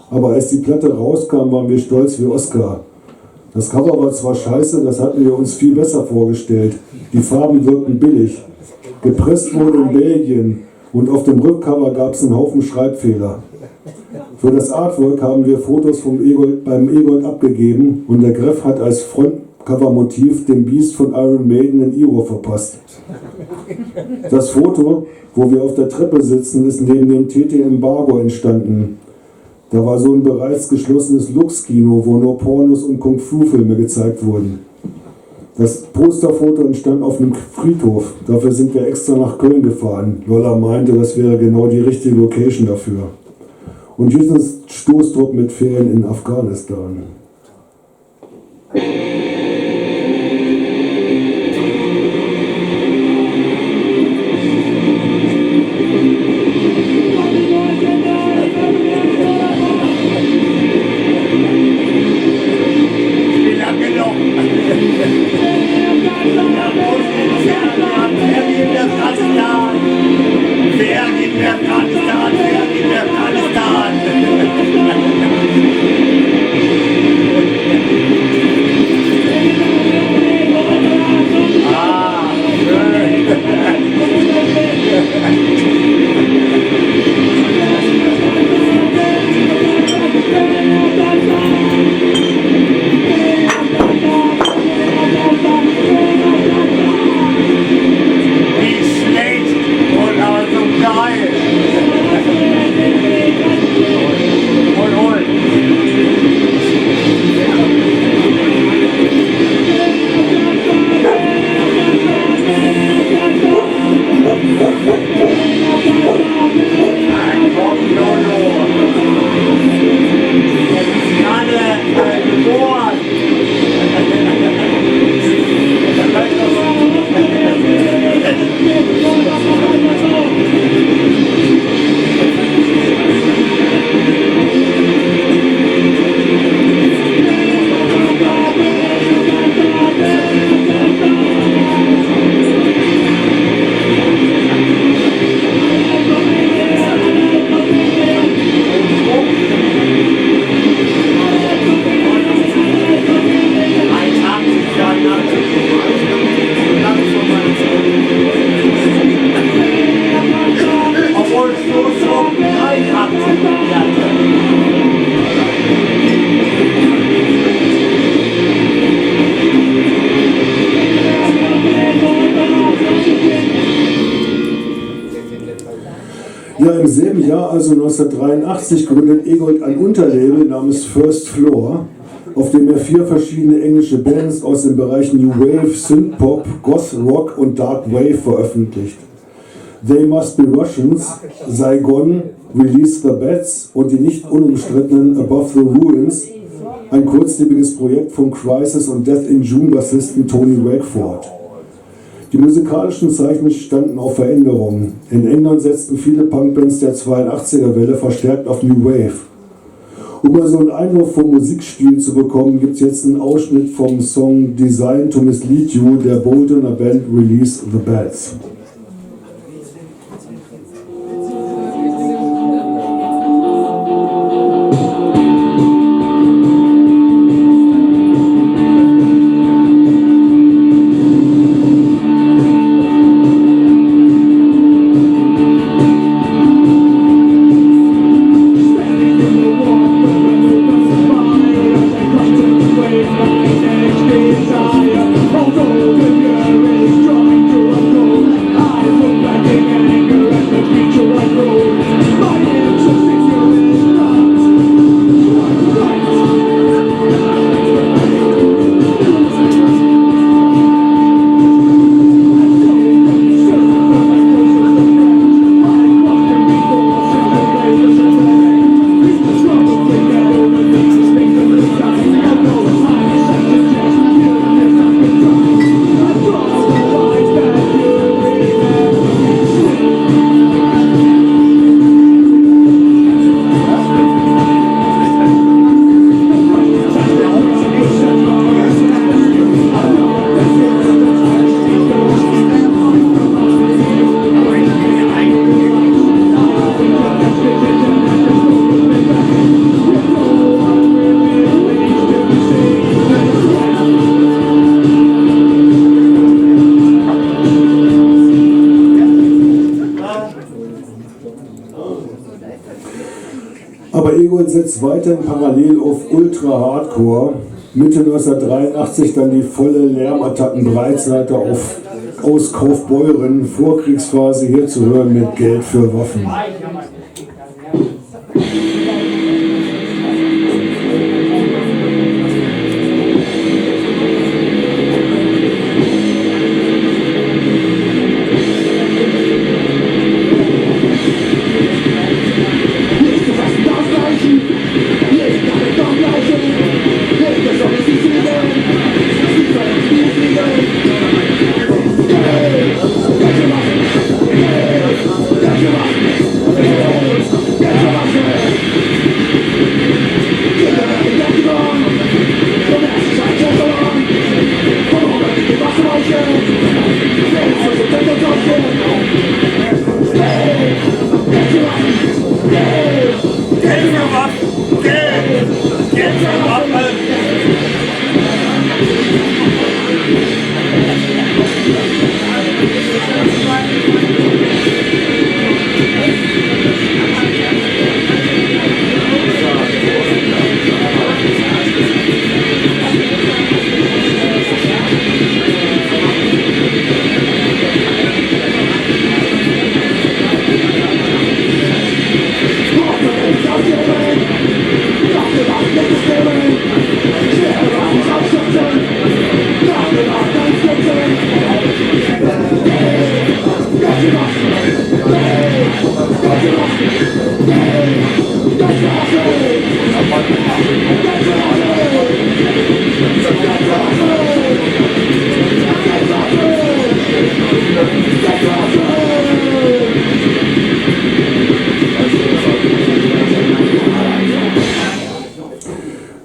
Aber als die Platte rauskam, waren wir stolz wie Oscar. Das Cover war zwar scheiße, das hatten wir uns viel besser vorgestellt. Die Farben wirkten billig. Gepresst wurde in Belgien und auf dem Rückcover gab es einen Haufen Schreibfehler. Für das Artwork haben wir Fotos beim Egold abgegeben und der Greff hat als Frontcover-Motiv den Beast von Iron Maiden in Iro verpasst. Das Foto, wo wir auf der Treppe sitzen, ist neben dem TT Embargo entstanden. Da war so ein bereits geschlossenes Lux-Kino, wo nur Pornos und Kung-Fu-Filme gezeigt wurden. Das Posterfoto entstand auf einem Friedhof. Dafür sind wir extra nach Köln gefahren. Lolla meinte, das wäre genau die richtige Location dafür. Und jetzt ist Stoßtrupp mit Ferien in Afghanistan. Ja, im selben Jahr, also 1983, gründet Egold ein Unterlabel namens First Floor, auf dem er 4 verschiedene englische Bands aus den Bereichen New Wave, Synthpop, Goth Rock und Dark Wave veröffentlicht. They Must Be Russians, Saigon, Release the Bats und die nicht unumstrittenen Above the Ruins, ein kurzlebiges Projekt von Crisis und Death in June Bassisten Tony Wakeford. Die musikalischen Zeichen standen auf Veränderungen. In England setzten viele Punkbands der 82er-Welle verstärkt auf New Wave. Um mal so einen Eindruck vom Musikstil zu bekommen, gibt es jetzt einen Ausschnitt vom Song Designed to Mislead You der Boltoner Band Release the Bats. Aber Egon setzt weiterhin parallel auf Ultra Hardcore. Mitte 1983 dann die volle Lärmattacken-Breitseite aus Kaufbeuren, Vorkriegsphase hier zu hören mit Geld für Waffen.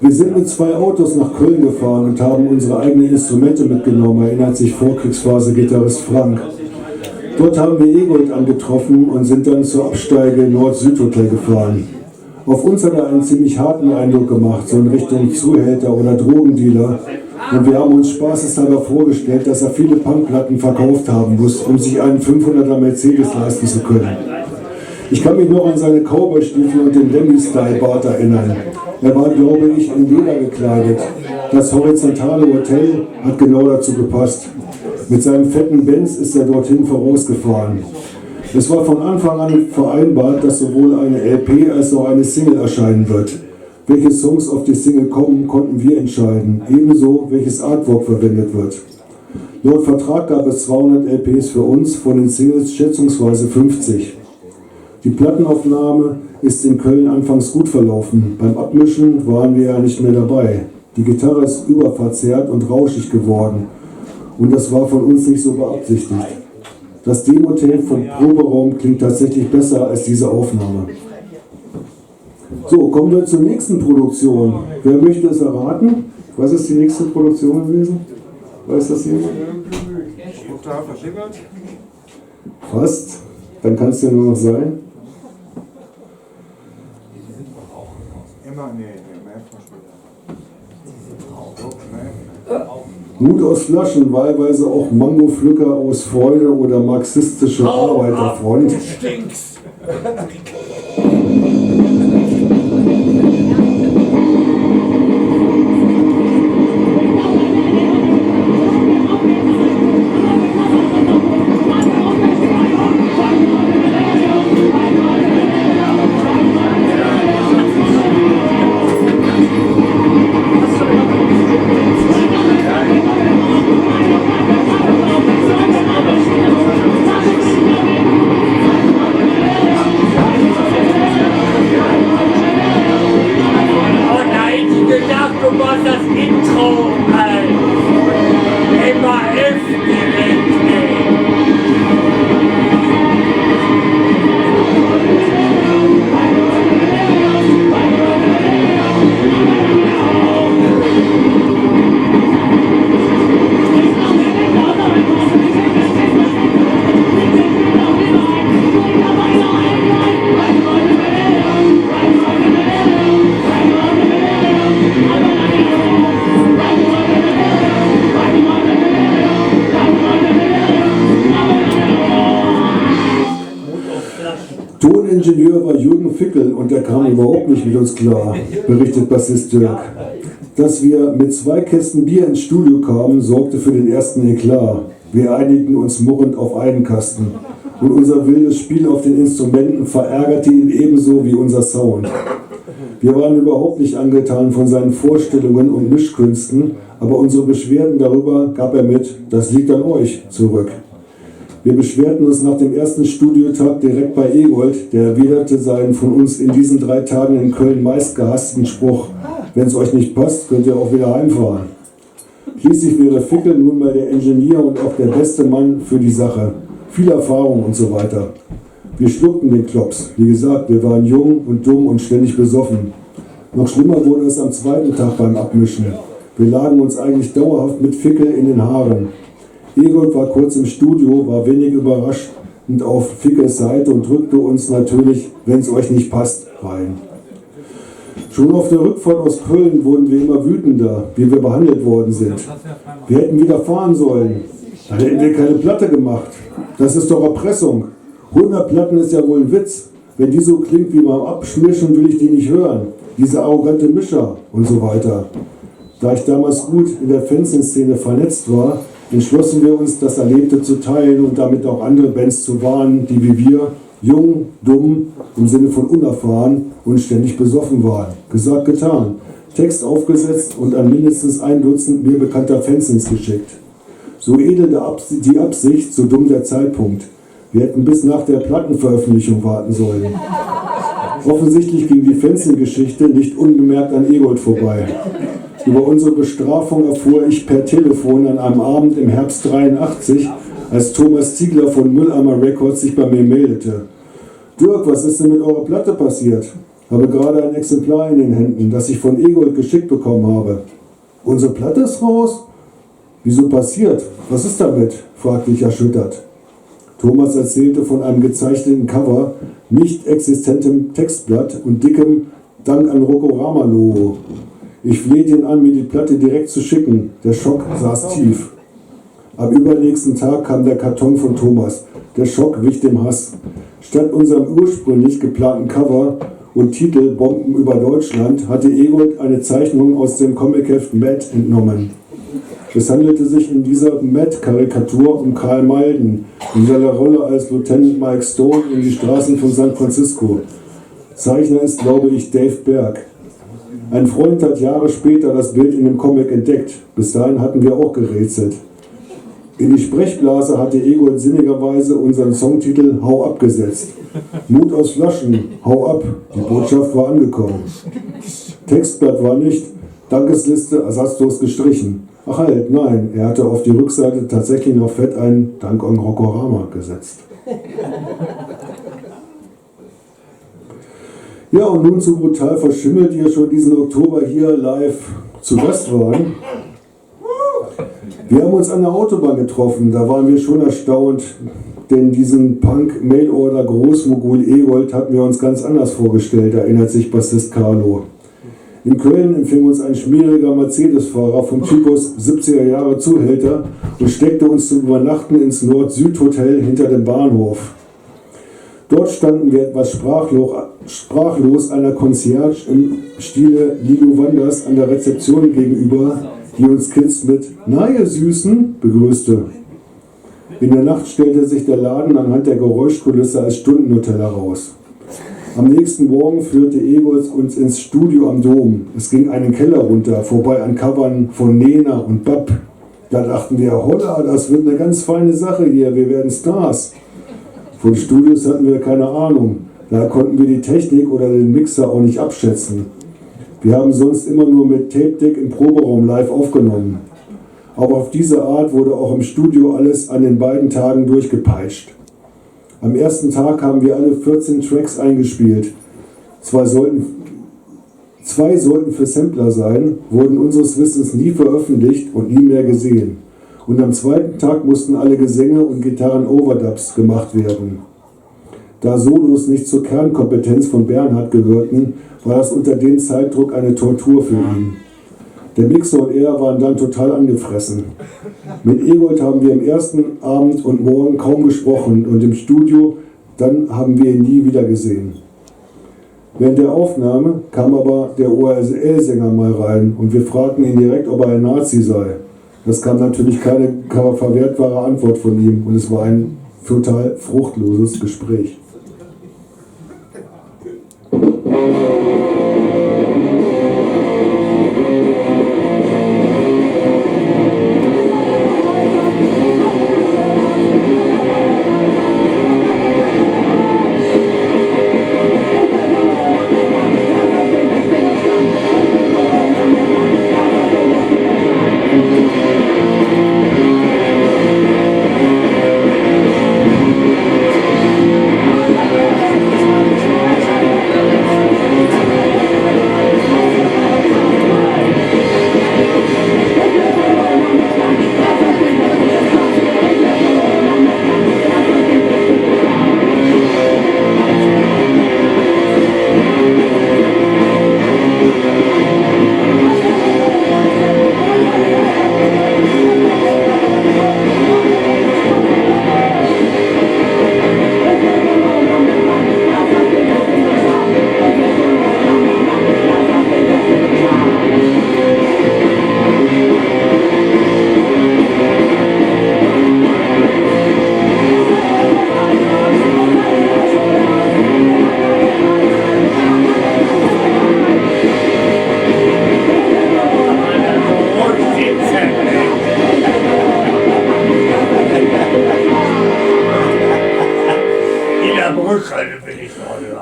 Wir sind mit 2 Autos nach Köln gefahren und haben unsere eigenen Instrumente mitgenommen, erinnert sich Vorkriegsphase-Gitarrist Frank. Dort haben wir Egold angetroffen und sind dann zur Absteige Nord-Süd-Hotel gefahren. Auf uns hat er einen ziemlich harten Eindruck gemacht, so in Richtung Zuhälter oder Drogendealer. Und wir haben uns spaßeshalber vorgestellt, dass er viele Punkplatten verkauft haben muss, um sich einen 500er Mercedes leisten zu können. Ich kann mich noch an seine Cowboy-Stiefel und den Lemmy-Style-Bart erinnern. Er war, glaube ich, in Leder gekleidet. Das horizontale Hotel hat genau dazu gepasst. Mit seinem fetten Benz ist er dorthin vorausgefahren. Es war von Anfang an vereinbart, dass sowohl eine LP als auch eine Single erscheinen wird. Welche Songs auf die Single kommen, konnten wir entscheiden. Ebenso, welches Artwork verwendet wird. Laut Vertrag gab es 200 LPs für uns, von den Singles schätzungsweise 50. Die Plattenaufnahme ist in Köln anfangs gut verlaufen. Beim Abmischen waren wir ja nicht mehr dabei. Die Gitarre ist überverzerrt und rauschig geworden. Und das war von uns nicht so beabsichtigt. Das Demo-Tape vom Proberaum klingt tatsächlich besser als diese Aufnahme. So, kommen wir zur nächsten Produktion. Wer möchte es erraten? Was ist die nächste Produktion gewesen? Weiß das jemand? Fast. Dann kann es ja nur noch sein. Immer, nee, mehr später. Mut aus Flaschen, wahlweise auch Mangopflücker aus Freude oder marxistische Arbeiterfront. Du stinkst! Toningenieur war Jürgen Fickel und der kam überhaupt nicht mit uns klar, berichtet Bassist Dirk. Dass wir mit 2 Kästen Bier ins Studio kamen, sorgte für den ersten Eklat. Wir einigten uns murrend auf einen Kasten. Und unser wildes Spiel auf den Instrumenten verärgerte ihn ebenso wie unser Sound. Wir waren überhaupt nicht angetan von seinen Vorstellungen und Mischkünsten, aber unsere Beschwerden darüber gab er mit, das liegt an euch, zurück. Wir beschwerten uns nach dem ersten Studiotag direkt bei Egold, der erwiderte seinen von uns in diesen 3 Tagen in Köln meist gehassten Spruch: Wenn es euch nicht passt, könnt ihr auch wieder heimfahren. Schließlich wäre Fickel nun mal der Ingenieur und auch der beste Mann für die Sache. Viel Erfahrung und so weiter. Wir schluckten den Klops. Wie gesagt, wir waren jung und dumm und ständig besoffen. Noch schlimmer wurde es am zweiten Tag beim Abmischen. Wir lagen uns eigentlich dauerhaft mit Fickel in den Haaren. Egold war kurz im Studio, war wenig überrascht und auf Fickels Seite und drückte uns natürlich, wenn es euch nicht passt, rein. Schon auf der Rückfahrt aus Köln wurden wir immer wütender, wie wir behandelt worden sind. Wir hätten wieder fahren sollen. Dann hätten wir keine Platte gemacht. Das ist doch Erpressung. 100 Platten ist ja wohl ein Witz. Wenn die so klingt wie beim Abmischen, will ich die nicht hören. Diese arrogante Mischer und so weiter. Da ich damals gut in der Fanzine-Szene vernetzt war, entschlossen wir uns, das Erlebte zu teilen und damit auch andere Bands zu warnen, die wie wir jung, dumm, im Sinne von unerfahren und ständig besoffen waren. Gesagt, getan. Text aufgesetzt und an mindestens 1 Dutzend mir bekannter Fanzines geschickt. So edel die Absicht, so dumm der Zeitpunkt. Wir hätten bis nach der Plattenveröffentlichung warten sollen. Offensichtlich ging die Fanzine-Geschichte nicht unbemerkt an Egold vorbei. Über unsere Bestrafung erfuhr ich per Telefon an einem Abend im Herbst 83, als Thomas Ziegler von Mülleimer Records sich bei mir meldete. Dirk, was ist denn mit eurer Platte passiert? Habe gerade ein Exemplar in den Händen, das ich von Egold geschickt bekommen habe. Unsere Platte ist raus? Wieso passiert? Was ist damit? Fragte ich erschüttert. Thomas erzählte von einem gezeichneten Cover, nicht existentem Textblatt und dickem Dank an Rokorama-Logo. Ich flehte ihn an, mir die Platte direkt zu schicken. Der Schock saß tief. Am übernächsten Tag kam der Karton von Thomas. Der Schock wich dem Hass. Statt unserem ursprünglich geplanten Cover und Titel Bomben über Deutschland hatte Egold eine Zeichnung aus dem Comicheft Mad entnommen. Es handelte sich in dieser Mad-Karikatur um Karl Malden in seiner Rolle als Lieutenant Mike Stone in die Straßen von San Francisco. Zeichner ist, glaube ich, Dave Berg. Ein Freund hat Jahre später das Bild in dem Comic entdeckt. Bis dahin hatten wir auch gerätselt. In die Sprechblase hatte Egold sinnigerweise unseren Songtitel Hau ab gesetzt. Mut aus Flaschen, hau ab. Die Botschaft war angekommen. Textblatt war nicht, Dankesliste ersatzlos gestrichen. Ach halt, nein, er hatte auf die Rückseite tatsächlich noch fett ein Dank an Rokorama gesetzt. Ja, und nun zu Brutal Verschimmelt, die ja schon diesen Oktober hier live zu Gast waren. Wir haben uns an der Autobahn getroffen, da waren wir schon erstaunt, denn diesen Punk-Mail-Order-Großmogul Egold hatten wir uns ganz anders vorgestellt, erinnert sich Bassist Carlo. In Köln empfing uns ein schmieriger Mercedes-Fahrer vom Typus 70er Jahre Zuhälter und steckte uns zum Übernachten ins Nord-Süd-Hotel hinter dem Bahnhof. Dort standen wir etwas sprachlos einer Concierge im Stile Lilo Wanders an der Rezeption gegenüber, die uns Kids mit „Na ihr Süßen" begrüßte. In der Nacht stellte sich der Laden anhand der Geräuschkulisse als Stundenhotel heraus. Am nächsten Morgen führte Egold uns ins Studio am Dom. Es ging einen Keller runter, vorbei an Covern von Nena und Bab. Da dachten wir, holla, das wird eine ganz feine Sache hier, wir werden Stars. Von Studios hatten wir keine Ahnung. Da konnten wir die Technik oder den Mixer auch nicht abschätzen. Wir haben sonst immer nur mit Tape-Deck im Proberaum live aufgenommen. Aber auf diese Art wurde auch im Studio alles an den beiden Tagen durchgepeitscht. Am ersten Tag haben wir alle 14 Tracks eingespielt. Zwei sollten für Sampler sein, wurden unseres Wissens nie veröffentlicht und nie mehr gesehen. Und am zweiten Tag mussten alle Gesänge und Gitarren-Overdubs gemacht werden. Da Solos nicht zur Kernkompetenz von Bernhard gehörten, war das unter dem Zeitdruck eine Tortur für ihn. Der Mixer und er waren dann total angefressen. Mit Egold haben wir am ersten Abend und Morgen kaum gesprochen und im Studio, dann haben wir ihn nie wieder gesehen. Während der Aufnahme kam aber der ORL-Sänger mal rein und wir fragten ihn direkt, ob er ein Nazi sei. Das kam natürlich keine verwertbare Antwort von ihm und es war ein total fruchtloses Gespräch.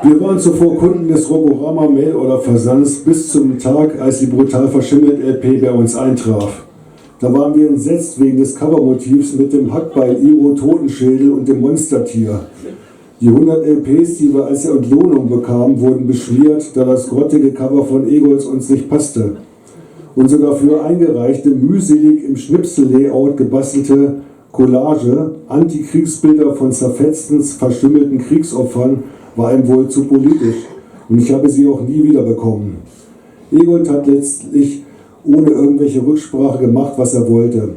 Wir waren zuvor Kunden des Roborama Mail oder Versands bis zum Tag, als die brutal verschimmelte LP bei uns eintraf. Da waren wir entsetzt wegen des Covermotivs mit dem Hackbeil Iro Totenschädel und dem Monstertier. Die 100 LPs, die wir als Entlohnung bekamen, wurden beschmiert, da das grottige Cover von Egolds uns nicht passte. Unsere dafür eingereichte, mühselig im Schnipsel-Layout gebastelte Collage, Antikriegsbilder von zerfetzten, verstümmelten Kriegsopfern, war ihm wohl zu politisch und ich habe sie auch nie wieder bekommen. Egold hat letztlich ohne irgendwelche Rücksprache gemacht, was er wollte.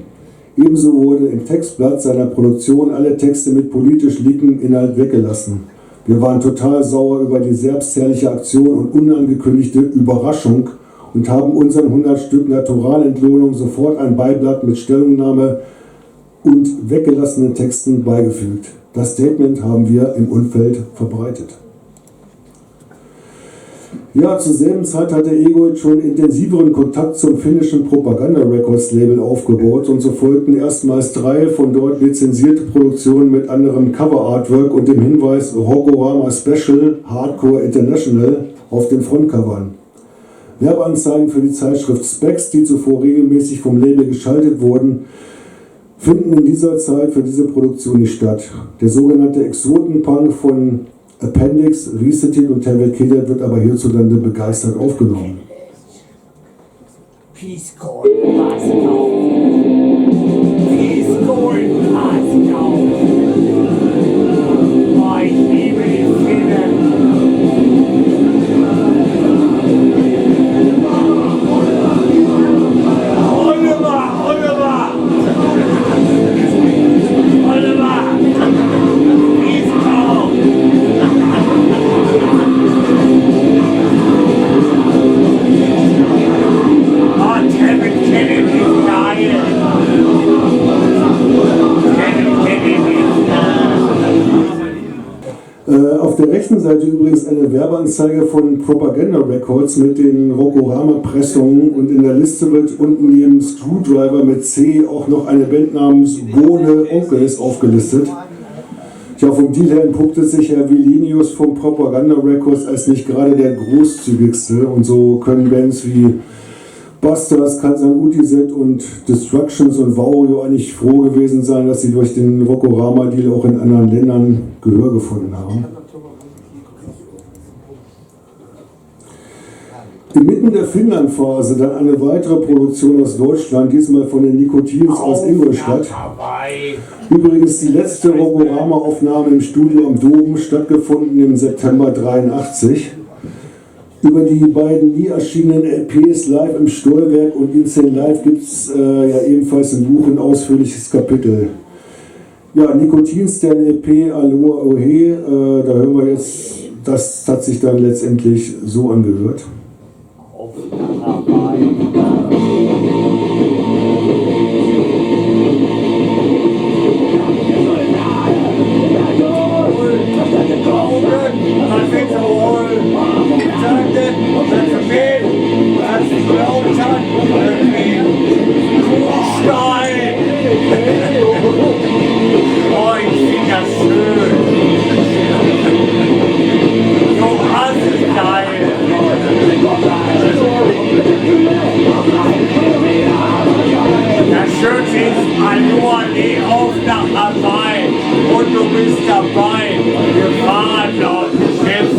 Ebenso wurde im Textblatt seiner Produktion alle Texte mit politisch liegendem Inhalt weggelassen. Wir waren total sauer über die selbstherrliche Aktion und unangekündigte Überraschung und haben unseren 100 Stück Naturalentlohnung sofort ein Beiblatt mit Stellungnahme und weggelassenen Texten beigefügt. Das Statement haben wir im Umfeld verbreitet. Ja, zur selben Zeit hatte Egold schon intensiveren Kontakt zum finnischen Propaganda-Records-Label aufgebaut und so folgten erstmals 3 von dort lizenzierte Produktionen mit anderem Cover-Artwork und dem Hinweis Rokorama Special Hardcore International auf den Frontcovern. Werbeanzeigen für die Zeitschrift Specs, die zuvor regelmäßig vom Label geschaltet wurden, finden in dieser Zeit für diese Produktion nicht statt. Der sogenannte Exotenpunk von Appendix, Reseted und Tervet Killer wird aber hierzulande begeistert aufgenommen. Peace Corps, pass it on. Peace Corps, pass it on. liebe die Szene. Auf der rechten Seite übrigens eine Werbeanzeige von Propaganda Records mit den Rockorama-Pressungen und in der Liste wird unten neben Screwdriver mit C auch noch eine Band namens Bohne Onkels aufgelistet. Tja, vom Deal her entpuppte sich Herr Vilenius von Propaganda Records als nicht gerade der großzügigste und so können Bands wie Busters, Kansan Utizet und Destructions und Vaurio eigentlich froh gewesen sein, dass sie durch den Rockorama-Deal auch in anderen Ländern Gehör gefunden haben. Inmitten der Finnland-Phase dann eine weitere Produktion aus Deutschland, diesmal von den Nikotins aus Ingolstadt. Übrigens die letzte Rockorama-Aufnahme im Studio am Dom, stattgefunden im September 83. Über die beiden nie erschienenen LPs Live im Stollwerk und Insane Live gibt es ja ebenfalls im Buch ein ausführliches Kapitel. Ja, Nikotins, der LP Aloha Ohe, da hören wir jetzt, das hat sich dann letztendlich so angehört. Das Schönste ist, Aloha, geh auf nach Hawaii und du bist dabei. Wir fahren auf das Schiff.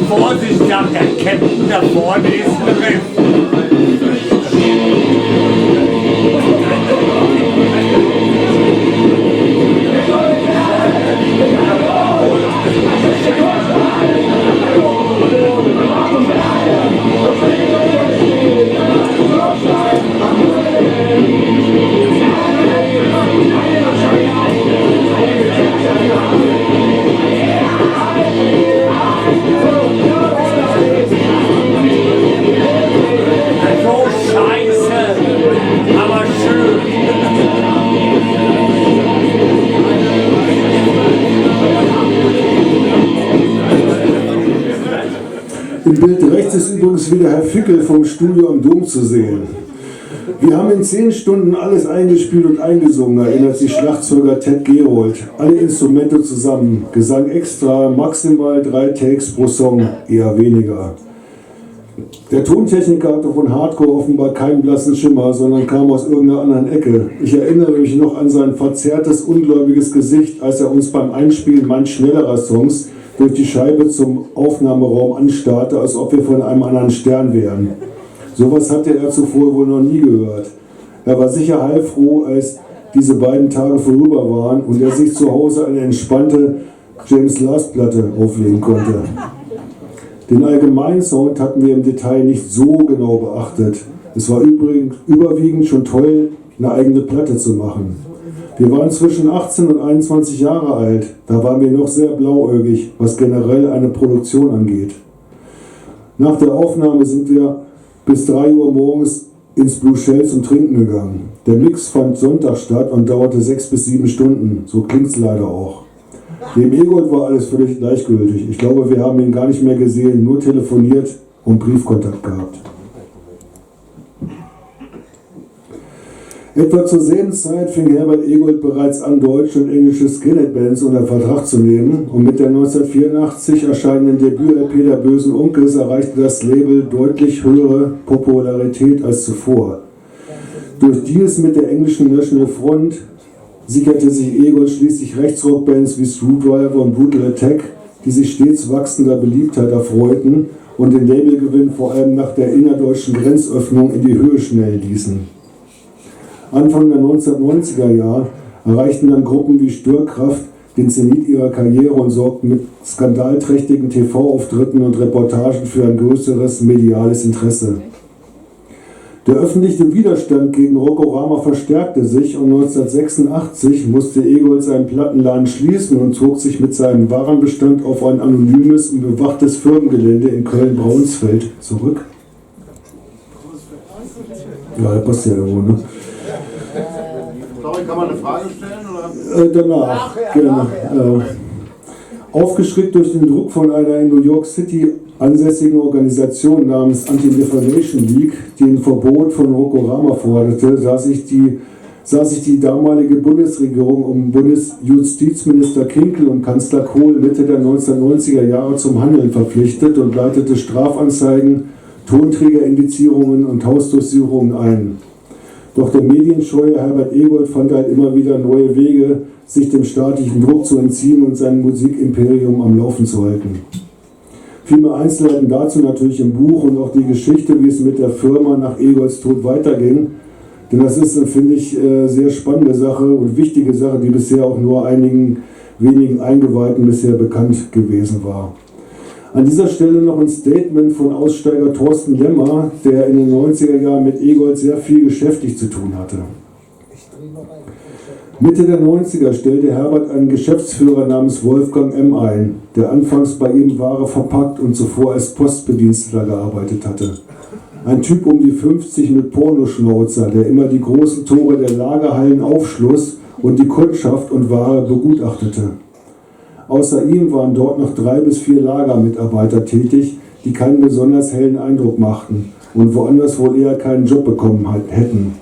Vorsicht, sagt der Captain, da vorne ist ein Riff. Im Bild rechts ist übrigens wieder Herr Fickel vom Studio am Dom zu sehen. Wir haben in 10 Stunden alles eingespielt und eingesungen, erinnert sich Schlagzeuger Ted Gerold. Alle Instrumente zusammen, Gesang extra, maximal 3 Takes pro Song, eher weniger. Der Tontechniker hatte von Hardcore offenbar keinen blassen Schimmer, sondern kam aus irgendeiner anderen Ecke. Ich erinnere mich noch an sein verzerrtes, ungläubiges Gesicht, als er uns beim Einspielen manch schnellerer Songs durch die Scheibe zum Aufnahmeraum anstarrte, als ob wir von einem anderen Stern wären. Sowas hatte er zuvor wohl noch nie gehört. Er war sicher heilfroh, als diese beiden Tage vorüber waren und er sich zu Hause eine entspannte James Last-Platte auflegen konnte. Den allgemeinen Sound hatten wir im Detail nicht so genau beachtet. Es war übrigens überwiegend schon toll, eine eigene Platte zu machen. Wir waren zwischen 18 und 21 Jahre alt, da waren wir noch sehr blauäugig, was generell eine Produktion angeht. Nach der Aufnahme sind wir bis 3 Uhr morgens ins Blue Shell zum Trinken gegangen. Der Mix fand Sonntag statt und dauerte 6 bis 7 Stunden, so klingt's leider auch. Dem Egold war alles völlig gleichgültig. Ich glaube, wir haben ihn gar nicht mehr gesehen, nur telefoniert und Briefkontakt gehabt. Etwa zur selben Zeit fing Herbert Egold bereits an, deutsche und englische Skinhead-Bands unter Vertrag zu nehmen und mit der 1984 erscheinenden Debüt-LP der Bösen Onkels erreichte das Label deutlich höhere Popularität als zuvor. Durch Deals mit der englischen National Front sicherte sich Egold schließlich Rechtsrockbands wie Screwdriver und Brutal Attack, die sich stets wachsender Beliebtheit erfreuten und den Labelgewinn vor allem nach der innerdeutschen Grenzöffnung in die Höhe schnellen ließen. Anfang der 1990er Jahre erreichten dann Gruppen wie Störkraft den Zenit ihrer Karriere und sorgten mit skandalträchtigen TV-Auftritten und Reportagen für ein größeres mediales Interesse. Der öffentliche Widerstand gegen Rokorama verstärkte sich und 1986 musste Egold seinen Plattenladen schließen und zog sich mit seinem Warenbestand auf ein anonymes und bewachtes Firmengelände in Köln-Braunsfeld zurück. Ja, das passt ja irgendwo, ne? Sorry, kann man eine Frage stellen? Oder? Danach, gerne. Aufgeschreckt durch den Druck von einer in New York City ansässigen Organisation namens Anti-Defamation League, die ein Verbot von Rokorama forderte, sah sich die damalige Bundesregierung um Bundesjustizminister Kinkel und Kanzler Kohl Mitte der 1990er Jahre zum Handeln verpflichtet und leitete Strafanzeigen, Tonträgerindizierungen und Hausdurchsuchungen ein. Doch der medienscheue Herbert Egold fand halt immer wieder neue Wege, sich dem staatlichen Druck zu entziehen und sein Musikimperium am Laufen zu halten. Viel mehr Einzelheiten dazu natürlich im Buch und auch die Geschichte, wie es mit der Firma nach Egolds Tod weiterging. Denn das ist, finde ich, sehr spannende Sache und wichtige Sache, die bisher auch nur einigen wenigen Eingeweihten bisher bekannt gewesen war. An dieser Stelle noch ein Statement von Aussteiger Thorsten Lemmer, der in den 90er Jahren mit Egold sehr viel geschäftlich zu tun hatte. Mitte der 90er stellte Herbert einen Geschäftsführer namens Wolfgang M. ein, der anfangs bei ihm Ware verpackt und zuvor als Postbediensteter gearbeitet hatte. Ein Typ um die 50 mit Pornoschnauzer, der immer die großen Tore der Lagerhallen aufschloss und die Kundschaft und Ware begutachtete. Außer ihm waren dort noch 3 bis 4 Lagermitarbeiter tätig, die keinen besonders hellen Eindruck machten und woanders wohl eher keinen Job bekommen hätten.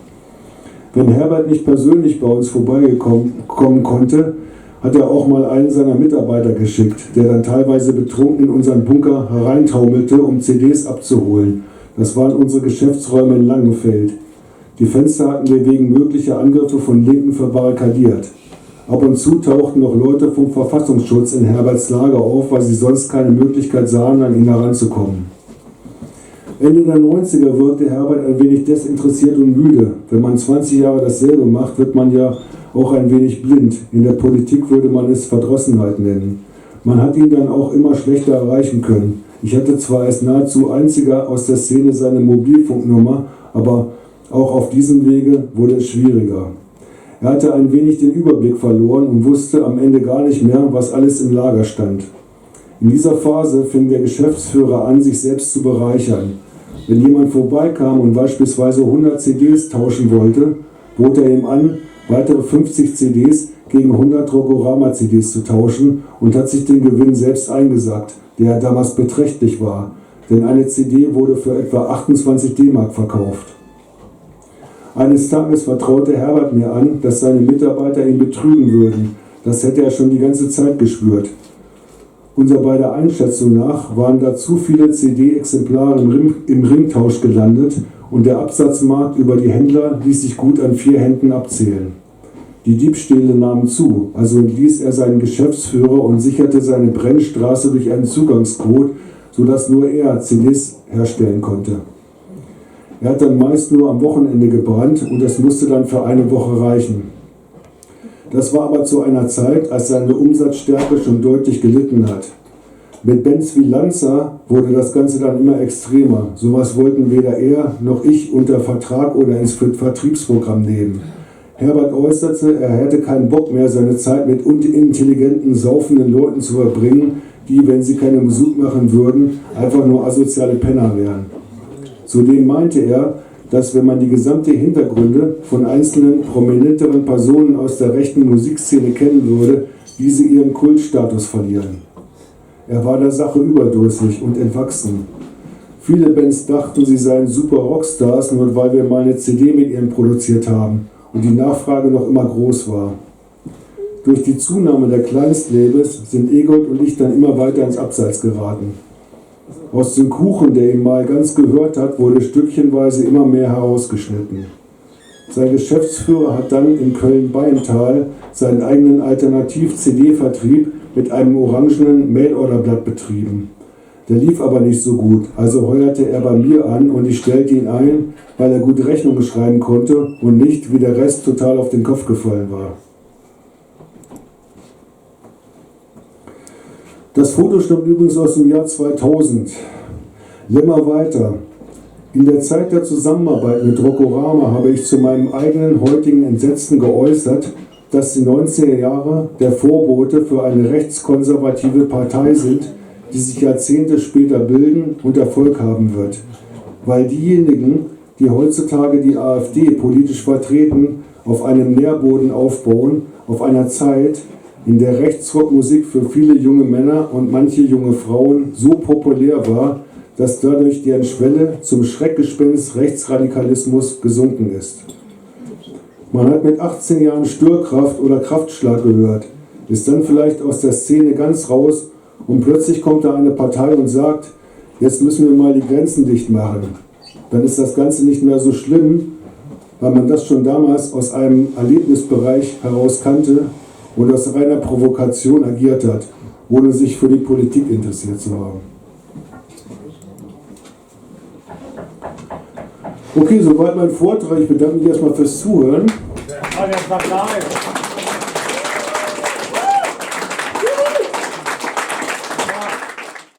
Wenn Herbert nicht persönlich bei uns vorbeikommen konnte, hat er auch mal einen seiner Mitarbeiter geschickt, der dann teilweise betrunken in unseren Bunker hereintaumelte, um CDs abzuholen. Das waren unsere Geschäftsräume in Langenfeld. Die Fenster hatten wir wegen möglicher Angriffe von Linken verbarrikadiert. Ab und zu tauchten noch Leute vom Verfassungsschutz in Herberts Lager auf, weil sie sonst keine Möglichkeit sahen, an ihn heranzukommen. Ende der 90er wirkte Herbert ein wenig desinteressiert und müde. Wenn man 20 Jahre dasselbe macht, wird man ja auch ein wenig blind. In der Politik würde man es Verdrossenheit nennen. Man hat ihn dann auch immer schlechter erreichen können. Ich hatte zwar als nahezu einziger aus der Szene seine Mobilfunknummer, aber auch auf diesem Wege wurde es schwieriger. Er hatte ein wenig den Überblick verloren und wusste am Ende gar nicht mehr, was alles im Lager stand. In dieser Phase fing der Geschäftsführer an, sich selbst zu bereichern. Wenn jemand vorbeikam und beispielsweise 100 CDs tauschen wollte, bot er ihm an, weitere 50 CDs gegen 100 Rokorama-CDs zu tauschen und hat sich den Gewinn selbst eingesackt, der damals beträchtlich war, denn eine CD wurde für etwa 28 D-Mark verkauft. Eines Tages vertraute Herbert mir an, dass seine Mitarbeiter ihn betrügen würden. Das hätte er schon die ganze Zeit gespürt. Unserer beider Einschätzung nach waren da zu viele CD-Exemplare im Ringtausch gelandet und der Absatzmarkt über die Händler ließ sich gut an 4 Händen abzählen. Die Diebstähle nahmen zu, also entließ er seinen Geschäftsführer und sicherte seine Brennstraße durch einen Zugangscode, sodass nur er CDs herstellen konnte. Er hat dann meist nur am Wochenende gebrannt und das musste dann für eine Woche reichen. Das war aber zu einer Zeit, als seine Umsatzstärke schon deutlich gelitten hat. Mit Bands wie Lanza wurde das Ganze dann immer extremer. Sowas wollten weder er noch ich unter Vertrag oder ins Vertriebsprogramm nehmen. Herbert äußerte, er hätte keinen Bock mehr, seine Zeit mit unintelligenten, saufenden Leuten zu verbringen, die, wenn sie keine Musik machen würden, einfach nur asoziale Penner wären. Zudem meinte er, dass wenn man die gesamte Hintergründe von einzelnen prominenteren Personen aus der rechten Musikszene kennen würde, diese ihren Kultstatus verlieren. Er war der Sache überdrüssig und entwachsen. Viele Bands dachten, sie seien super Rockstars, nur weil wir mal eine CD mit ihnen produziert haben und die Nachfrage noch immer groß war. Durch die Zunahme der Kleinstlabels sind Egold und ich dann immer weiter ins Abseits geraten. Aus dem Kuchen, der ihm mal ganz gehört hat, wurde stückchenweise immer mehr herausgeschnitten. Sein Geschäftsführer hat dann in Köln-Beintal seinen eigenen Alternativ-CD-Vertrieb mit einem orangenen Mail-Order-Blatt betrieben. Der lief aber nicht so gut, also heuerte er bei mir an und ich stellte ihn ein, weil er gut Rechnungen schreiben konnte und nicht, wie der Rest, total auf den Kopf gefallen war. Das Foto stammt übrigens aus dem Jahr 2000. Lämmer weiter. In der Zeit der Zusammenarbeit mit Rokorama habe ich zu meinem eigenen heutigen Entsetzen geäußert, dass die 90er Jahre der Vorbote für eine rechtskonservative Partei sind, die sich Jahrzehnte später bilden und Erfolg haben wird. Weil diejenigen, die heutzutage die AfD politisch vertreten, auf einem Nährboden aufbauen, auf einer Zeit, in der Rechtsrockmusik für viele junge Männer und manche junge Frauen so populär war, dass dadurch deren Schwelle zum Schreckgespenst Rechtsradikalismus gesunken ist. Man hat mit 18 Jahren Störkraft oder Kraftschlag gehört, ist dann vielleicht aus der Szene ganz raus und plötzlich kommt da eine Partei und sagt, jetzt müssen wir mal die Grenzen dicht machen. Dann ist das Ganze nicht mehr so schlimm, weil man das schon damals aus einem Erlebnisbereich heraus kannte und aus reiner Provokation agiert hat, ohne sich für die Politik interessiert zu haben. Okay, soweit mein Vortrag. Ich bedanke mich erstmal fürs Zuhören. Oh, das war geil.